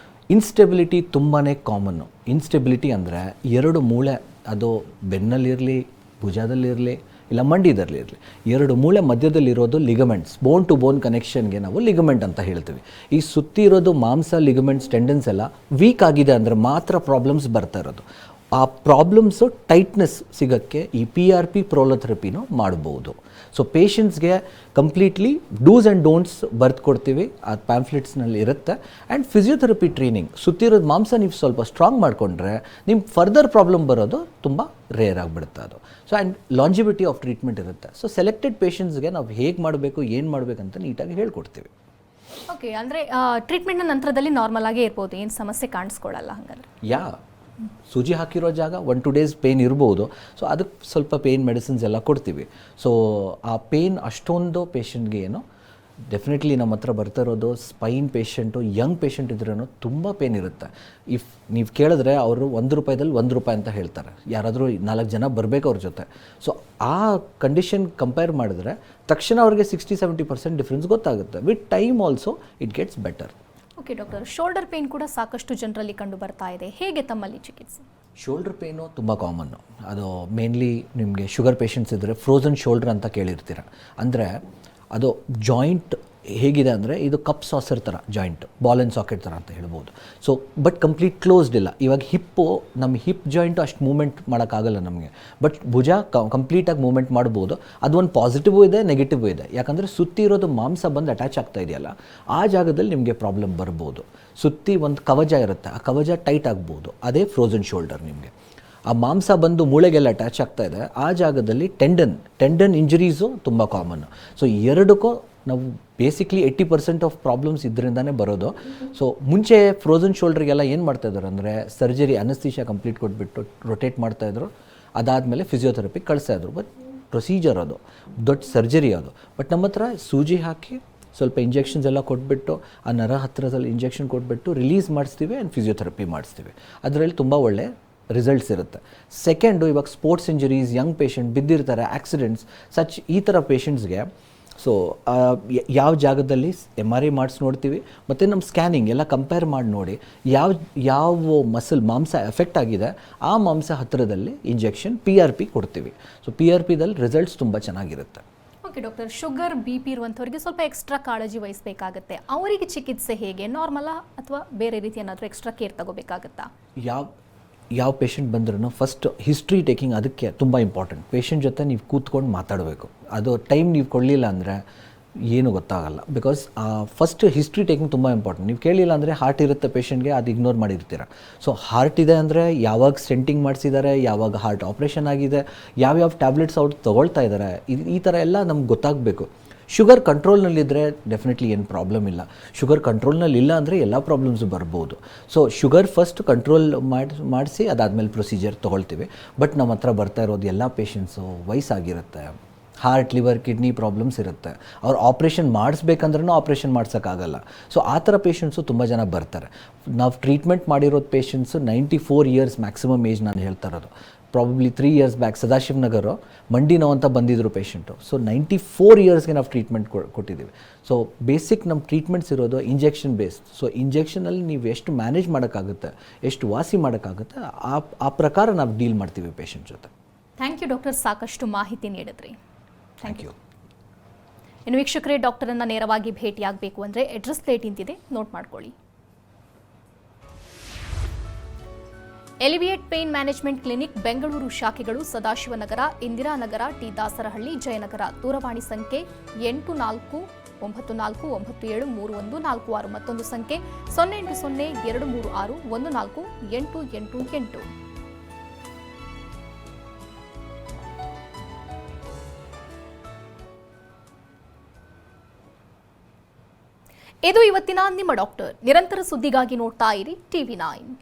ಇನ್ಸ್ಟೆಬಿಲಿಟಿ ತುಂಬಾ ಕಾಮನ್ನು. ಇನ್ಸ್ಟೆಬಿಲಿಟಿ ಅಂದರೆ 2 ಮೂಳೆ, ಅದು ಬೆನ್ನಲ್ಲಿರಲಿ, ಭುಜದಲ್ಲಿರಲಿ, ಇಲ್ಲ ಮಂಡಿದಲ್ಲಿರಲಿ, 2 ಮೂಳೆ ಮಧ್ಯದಲ್ಲಿರೋದು ಲಿಗಮೆಂಟ್ಸ್, ಬೋನ್ ಟು ಬೋನ್ ಕನೆಕ್ಷನ್ಗೆ ನಾವು ಲಿಗಮೆಂಟ್ ಅಂತ ಹೇಳ್ತೀವಿ. ಈ ಸುತ್ತಿ ಇರೋದು ಮಾಂಸ, ಲಿಗಮೆಂಟ್ಸ್, ಟೆಂಡನ್ಸ್ ಎಲ್ಲ ವೀಕ್ ಆಗಿದೆ ಅಂದರೆ ಮಾತ್ರ ಪ್ರಾಬ್ಲಮ್ಸ್ ಬರ್ತಾ ಇರೋದು. ಆ ಪ್ರಾಬ್ಲಮ್ಸು ಟೈಟ್ನೆಸ್ ಸಿಗೋಕ್ಕೆ ಈ PRP ಪ್ರೊಲೊಥೆರಪಿನೂ ಮಾಡ್ಬೋದು. ಸೊ ಪೇಷಂಟ್ಸ್ಗೆ ಕಂಪ್ಲೀಟ್ಲಿ ಡೂಸ್ ಆ್ಯಂಡ್ ಡೋಂಟ್ಸ್ ಬರ್ದು ಕೊಡ್ತೀವಿ, ಆ ಪ್ಯಾಂಫ್ಲೆಟ್ಸ್ನಲ್ಲಿ ಇರುತ್ತೆ. ಆ್ಯಂಡ್ ಫಿಸಿಯೋಥೆರಪಿ ಟ್ರೈನಿಂಗ್, ಸುತ್ತಿರೋದು ಮಾಂಸ ನೀವು ಸ್ವಲ್ಪ ಸ್ಟ್ರಾಂಗ್ ಮಾಡಿಕೊಂಡ್ರೆ ನಿಮ್ಗೆ ಫರ್ದರ್ ಪ್ರಾಬ್ಲಮ್ ಬರೋದು ತುಂಬ ರೇರ್ ಆಗಿಬಿಡುತ್ತೆ ಅದು. So and longevity of treatment ಇರುತ್ತೆ. ಸೊ ಸೆಲೆಕ್ಟೆಡ್ ಪೇಷಂಟ್ಸ್ಗೆ ನಾವು ಹೇಗೆ ಮಾಡಬೇಕು, ಏನು ಮಾಡಬೇಕಂತ ನೀಟಾಗಿ ಹೇಳ್ಕೊಡ್ತೀವಿ. ಓಕೆ, ಅಂದರೆ ಟ್ರೀಟ್ಮೆಂಟ್ನ ನಂತರದಲ್ಲಿ ನಾರ್ಮಲ್ ಆಗೇ ಇರ್ಬೋದು, ಏನು ಸಮಸ್ಯೆ ಕಾಣಿಸ್ಕೊಳ್ಳಲ್ಲ ಹಾಗಾದ್ರೆ? ಸೂಜಿ ಹಾಕಿರೋ ಜಾಗ 1-2 days ಪೇಯ್ನ್ ಇರ್ಬೋದು. ಸೊ ಅದಕ್ಕೆ ಸ್ವಲ್ಪ ಪೇಯ್ನ್ ಮೆಡಿಸಿನ್ಸ್ ಎಲ್ಲ ಕೊಡ್ತೀವಿ. ಸೊ ಆ ಪೇಯ್ನ್ ಅಷ್ಟೊಂದು ಪೇಷಂಟ್ಗೆ ಏನು ಡೆಫಿನೆಟ್ಲಿ ನಮ್ಮ ಹತ್ರ ಬರ್ತಾ ಇರೋದು ಸ್ಪೈನ್ ಪೇಷಂಟು, ಯಂಗ್ ಪೇಷಂಟ್ ಇದ್ರೂ ತುಂಬ ಪೇಯ್ನ್ ಇರುತ್ತೆ. ಇಫ್ ನೀವು ಕೇಳಿದ್ರೆ ಅವರು ₹1 ₹1 ಅಂತ ಹೇಳ್ತಾರೆ. ಯಾರಾದರೂ 4 ಜನ ಬರಬೇಕು ಅವ್ರ ಜೊತೆ. ಸೊ ಆ ಕಂಡೀಷನ್ ಕಂಪೇರ್ ಮಾಡಿದ್ರೆ ತಕ್ಷಣ ಅವ್ರಿಗೆ 60-70% ಡಿಫ್ರೆನ್ಸ್ ಗೊತ್ತಾಗುತ್ತೆ. With time also it gets better. Okay doctor, shoulder pain ಕೂಡ ಸಾಕಷ್ಟು ಜನರಲ್ಲಿ ಕಂಡು ಬರ್ತಾ ಇದೆ, ಹೇಗೆ ತಮ್ಮಲ್ಲಿ ಚಿಕಿತ್ಸೆ? ಶೋಲ್ಡರ್ ಪೇನು ತುಂಬ ಕಾಮನ್ನು. ಅದು ಮೇನ್ಲಿ ನಿಮಗೆ ಶುಗರ್ ಪೇಷಂಟ್ಸ್ ಇದ್ದರೆ ಫ್ರೋಝನ್ ಶೋಲ್ಡರ್ ಅಂತ ಕೇಳಿರ್ತೀರ. ಅಂದರೆ ಅದು ಜಾಯಿಂಟ್ ಹೇಗಿದೆ ಅಂದರೆ ಇದು ಕಪ್ ಸಾಸರ್ ಥರ ಜಾಯಿಂಟ್, ಬಾಲ್ ಆ್ಯಂಡ್ ಸಾಕೆಟ್ ಥರ ಅಂತ ಹೇಳ್ಬೋದು. ಸೊ ಬಟ್ ಕಂಪ್ಲೀಟ್ ಕ್ಲೋಸ್ಡ್ ಇಲ್ಲ. ಇವಾಗ ಹಿಪ್ಪು, ನಮ್ಮ ಹಿಪ್ ಜಾಯಿಂಟು ಅಷ್ಟು ಮೂಮೆಂಟ್ ಮಾಡೋಕ್ಕಾಗಲ್ಲ ನಮಗೆ. ಬಟ್ ಭುಜ ಕಂಪ್ಲೀಟಾಗಿ ಮೂಮೆಂಟ್ ಮಾಡ್ಬೋದು. ಅದು ಒಂದು ಪಾಸಿಟಿವ್ ಇದೆ, ನೆಗೆಟಿವ್ ಇದೆ. ಯಾಕಂದರೆ ಸುತ್ತಿ ಇರೋದು ಮಾಂಸ ಬಂದು ಅಟ್ಯಾಚ್ ಆಗ್ತಾ ಇದೆಯಲ್ಲ, ಆ ಜಾಗದಲ್ಲಿ ನಿಮಗೆ ಪ್ರಾಬ್ಲಮ್ ಬರ್ಬೋದು. ಸುತ್ತಿ ಒಂದು ಕವಚ ಇರುತ್ತೆ, ಆ ಕವಚ ಟೈಟ್ ಆಗ್ಬೋದು. ಅದೇ ಫ್ರೋಝನ್ ಶೋಲ್ಡರ್. ನಿಮಗೆ ಆ ಮಾಂಸ ಬಂದು ಮೂಳೆಗೆಲ್ಲ ಅಟ್ಯಾಚ್ ಆಗ್ತಾ ಇದೆ, ಆ ಜಾಗದಲ್ಲಿ ಟೆಂಡನ್ ಇಂಜರೀಸು ತುಂಬ ಕಾಮನ್ನು. ಸೊ ಎರಡಕ್ಕೂ ನಾವು ಬೇಸಿಕ್ಲಿ 80% ಆಫ್ ಪ್ರಾಬ್ಲಮ್ಸ್ ಇದರಿಂದನೇ ಬರೋದು. ಸೊ ಮುಂಚೆ ಫ್ರೋಝನ್ ಶೋಲ್ಡ್ರಿಗೆಲ್ಲ ಏನು ಮಾಡ್ತಾಯಿದ್ರು ಅಂದರೆ ಸರ್ಜರಿ, ಅನಸ್ತೀಶಿಯಾ ಕಂಪ್ಲೀಟ್ ಕೊಟ್ಬಿಟ್ಟು ರೊಟೇಟ್ ಮಾಡ್ತಾಯಿದ್ರು. ಅದಾದಮೇಲೆ ಫಿಸಿಯೋಥೆರಪಿ ಕಳಿಸ್ತಾಯಿದ್ರು. ಬಟ್ ಪ್ರೊಸೀಜರ್ ಅದು, ದೊಡ್ಡ ಸರ್ಜರಿ ಅದು. ಬಟ್ ನಮ್ಮ ಹತ್ರ ಸೂಜಿ ಹಾಕಿ ಸ್ವಲ್ಪ ಇಂಜೆಕ್ಷನ್ಸ್ ಎಲ್ಲ ಕೊಟ್ಬಿಟ್ಟು ಆ ನರ ಹತ್ತಿರದಲ್ಲಿ ಇಂಜೆಕ್ಷನ್ ಕೊಟ್ಬಿಟ್ಟು ರಿಲೀಸ್ ಮಾಡಿಸ್ತೀವಿ ಆ್ಯಂಡ್ ಫಿಸಿಯೋಥೆರಪಿ ಮಾಡಿಸ್ತೀವಿ. ಅದರಲ್ಲಿ ತುಂಬ ಒಳ್ಳೆ ರಿಸಲ್ಟ್ಸ್ ಇರುತ್ತೆ. ಸೆಕೆಂಡು, ಇವಾಗ ಸ್ಪೋರ್ಟ್ಸ್ ಇಂಜುರೀಸ್, ಯಂಗ್ ಪೇಷಂಟ್ ಬಿದ್ದಿರ್ತಾರೆ, ಆಕ್ಸಿಡೆಂಟ್ಸ್, ಈ ಥರ ಪೇಷಂಟ್ಸ್ಗೆ ಸೊ ಯಾವ ಜಾಗದಲ್ಲಿ MRI ಮಾಡಿಸಿ ನೋಡ್ತೀವಿ ಮತ್ತು ನಮ್ಮ ಸ್ಕ್ಯಾನಿಂಗ್ ಎಲ್ಲ ಕಂಪೇರ್ ಮಾಡಿ ನೋಡಿ ಯಾವ ಮಾಂಸ ಎಫೆಕ್ಟ್ ಆಗಿದೆ ಆ ಮಾಂಸ ಹತ್ತಿರದಲ್ಲಿ ಇಂಜೆಕ್ಷನ್ PRP ಕೊಡ್ತೀವಿ. ಸೊ PRPದಲ್ಲಿ ರಿಸಲ್ಟ್ಸ್ ತುಂಬ ಚೆನ್ನಾಗಿರುತ್ತೆ. ಓಕೆ ಡಾಕ್ಟರ್, ಶುಗರ್ BP ಇರುವಂಥವ್ರಿಗೆ ಸ್ವಲ್ಪ ಎಕ್ಸ್ಟ್ರಾ ಕಾಳಜಿ ವಹಿಸಬೇಕಾಗತ್ತೆ. ಅವರಿಗೆ ಚಿಕಿತ್ಸೆ ಹೇಗೆ, ನಾರ್ಮಲಾ ಅಥವಾ ಬೇರೆ ರೀತಿ ಏನಾದರೂ ಎಕ್ಸ್ಟ್ರಾ ಕೇರ್ ತಗೋಬೇಕಾಗತ್ತಾ? ಯಾವ ಪೇಷಂಟ್ ಬಂದ್ರೂ ಫಸ್ಟ್ ಹಿಸ್ಟ್ರಿ ಟೇಕಿಂಗ್ ಅದಕ್ಕೆ ತುಂಬ ಇಂಪಾರ್ಟೆಂಟ್. ಪೇಷಂಟ್ ಜೊತೆ ನೀವು ಕೂತ್ಕೊಂಡು ಮಾತಾಡಬೇಕು. ಅದು ಟೈಮ್ ನೀವು ಕೊಡಲಿಲ್ಲ ಅಂದರೆ ಏನು ಗೊತ್ತಾಗಲ್ಲ. ಬಿಕಾಸ್ ಫಸ್ಟ್ ಹಿಸ್ಟ್ರಿ ಟೇಕಿಂಗ್ ತುಂಬ ಇಂಪಾರ್ಟೆಂಟ್. ನೀವು ಕೇಳಿಲ್ಲ ಅಂದರೆ ಹಾರ್ಟ್ ಇರುತ್ತೆ ಪೇಷಂಟ್ಗೆ, ಅದು ಇಗ್ನೋರ್ ಮಾಡಿರ್ತೀರ. ಸೊ ಹಾರ್ಟ್ ಇದೆ ಅಂದರೆ ಯಾವಾಗ ಸ್ಟೆಂಟಿಂಗ್ ಮಾಡಿಸಿದ್ದಾರೆ, ಯಾವಾಗ ಹಾರ್ಟ್ ಆಪ್ರೇಷನ್ ಆಗಿದೆ, ಯಾವ್ಯಾವ ಟ್ಯಾಬ್ಲೆಟ್ಸ್ ಅವ್ರು ತೊಗೊಳ್ತಾ ಇದ್ದಾರೆ, ಈ ಥರ ಎಲ್ಲ ನಮ್ಗೆ ಗೊತ್ತಾಗಬೇಕು. ಶುಗರ್ ಕಂಟ್ರೋಲ್ನಲ್ಲಿದ್ದರೆ ಡೆಫಿನೆಟ್ಲಿ ಏನು ಪ್ರಾಬ್ಲಮ್ ಇಲ್ಲ. ಶುಗರ್ ಕಂಟ್ರೋಲ್ನಲ್ಲಿ ಇಲ್ಲ ಅಂದರೆ ಎಲ್ಲ ಪ್ರಾಬ್ಲಮ್ಸು ಬರ್ಬೋದು. ಸೊ ಶುಗರ್ ಫಸ್ಟ್ ಕಂಟ್ರೋಲ್ ಮಾಡಿಸಿ ಅದಾದಮೇಲೆ ಪ್ರೊಸೀಜರ್ ತೊಗೊಳ್ತೀವಿ. ಬಟ್ ನಮ್ಮ ಹತ್ರ ಬರ್ತಾ ಇರೋದು ಎಲ್ಲ ಪೇಷಂಟ್ಸು ವಯಸ್ಸಾಗಿರುತ್ತೆ, ಹಾರ್ಟ್, ಲಿವರ್, ಕಿಡ್ನಿ ಪ್ರಾಬ್ಲಮ್ಸ್ ಇರುತ್ತೆ. ಅವ್ರು ಆಪ್ರೇಷನ್ ಮಾಡಿಸ್ಬೇಕಂದ್ರೂ ಆಪ್ರೇಷನ್ ಮಾಡ್ಸೋಕ್ಕಾಗಲ್ಲ. ಸೊ ಆ ಥರ ಪೇಷಂಟ್ಸು ತುಂಬ ಜನ ಬರ್ತಾರೆ. ನಾವು ಟ್ರೀಟ್ಮೆಂಟ್ ಮಾಡಿರೋದು ಪೇಷಂಟ್ಸು 94 ಇಯರ್ಸ್ ಮ್ಯಾಕ್ಸಿಮಮ್ ಏಜ್ ನಾನು ಹೇಳ್ತಾ ಇರೋದು. ಪ್ರಾಬಬ್ಲಿ 3 ಇಯರ್ಸ್ ಬ್ಯಾಕ್ ಸದಾಶಿವ್ ನಗರ ಮಂಡಿ ನೋವು ಅಂತ ಬಂದಿದ್ದರು ಪೇಷಂಟು. ಸೊ 94 ಇಯರ್ಸ್ಗೆ ನಾವು ಟ್ರೀಟ್ಮೆಂಟ್ ಕೊಟ್ಟಿದ್ದೀವಿ. ಸೊ ಬೇಸಿಕ್ ನಮ್ಮ ಟ್ರೀಟ್ಮೆಂಟ್ಸ್ ಇರೋದು ಇಂಜೆಕ್ಷನ್ ಬೇಸ್ಡ್. ಸೊ ಇಂಜೆಕ್ಷನಲ್ಲಿ ನೀವು ಎಷ್ಟು ಮ್ಯಾನೇಜ್ ಮಾಡೋಕ್ಕಾಗುತ್ತೆ, ಎಷ್ಟು ವಾಸಿ ಮಾಡೋಕ್ಕಾಗುತ್ತೆ, ಆ ಪ್ರಕಾರ ನಾವು ಡೀಲ್ ಮಾಡ್ತೀವಿ ಪೇಷಂಟ್ ಜೊತೆ. ಥ್ಯಾಂಕ್ ಯು ಡಾಕ್ಟರ್, ಸಾಕಷ್ಟು ಮಾಹಿತಿ ನೀಡಿದ್ರಿ. Thank you. ಇನ್ನು ವೀಕ್ಷಕರೇ, ಡಾಕ್ಟರನ್ನು ನೇರವಾಗಿ ಭೇಟಿಯಾಗಬೇಕು ಅಂದರೆ ಅಡ್ರೆಸ್ ಪ್ಲೇಟ್ ಇಂತಿದೆ, ನೋಟ್ ಮಾಡ್ಕೊಳ್ಳಿ. ಎಲಿವಿಯೇಟ್ ಪೇನ್ ಮ್ಯಾನೇಜ್ಮೆಂಟ್ ಕ್ಲಿನಿಕ್ ಬೆಂಗಳೂರು ಶಾಖೆಗಳು ಸದಾಶಿವನಗರ, ಇಂದಿರಾನಗರ, ಟಿ ದಾಸರಹಳ್ಳಿ, ಜಯನಗರ. ದೂರವಾಣಿ ಸಂಖ್ಯೆ 8494973146. ಮತ್ತೊಂದು ಸಂಖ್ಯೆ 0802361488. ಇದು ಇವತ್ತಿನ ನಿಮ್ಮ ಡಾಕ್ಟರ್. ನಿರಂತರ ಸುದ್ದಿಗಾಗಿ ನೋಡ್ತಾ ಇರಿ TV9.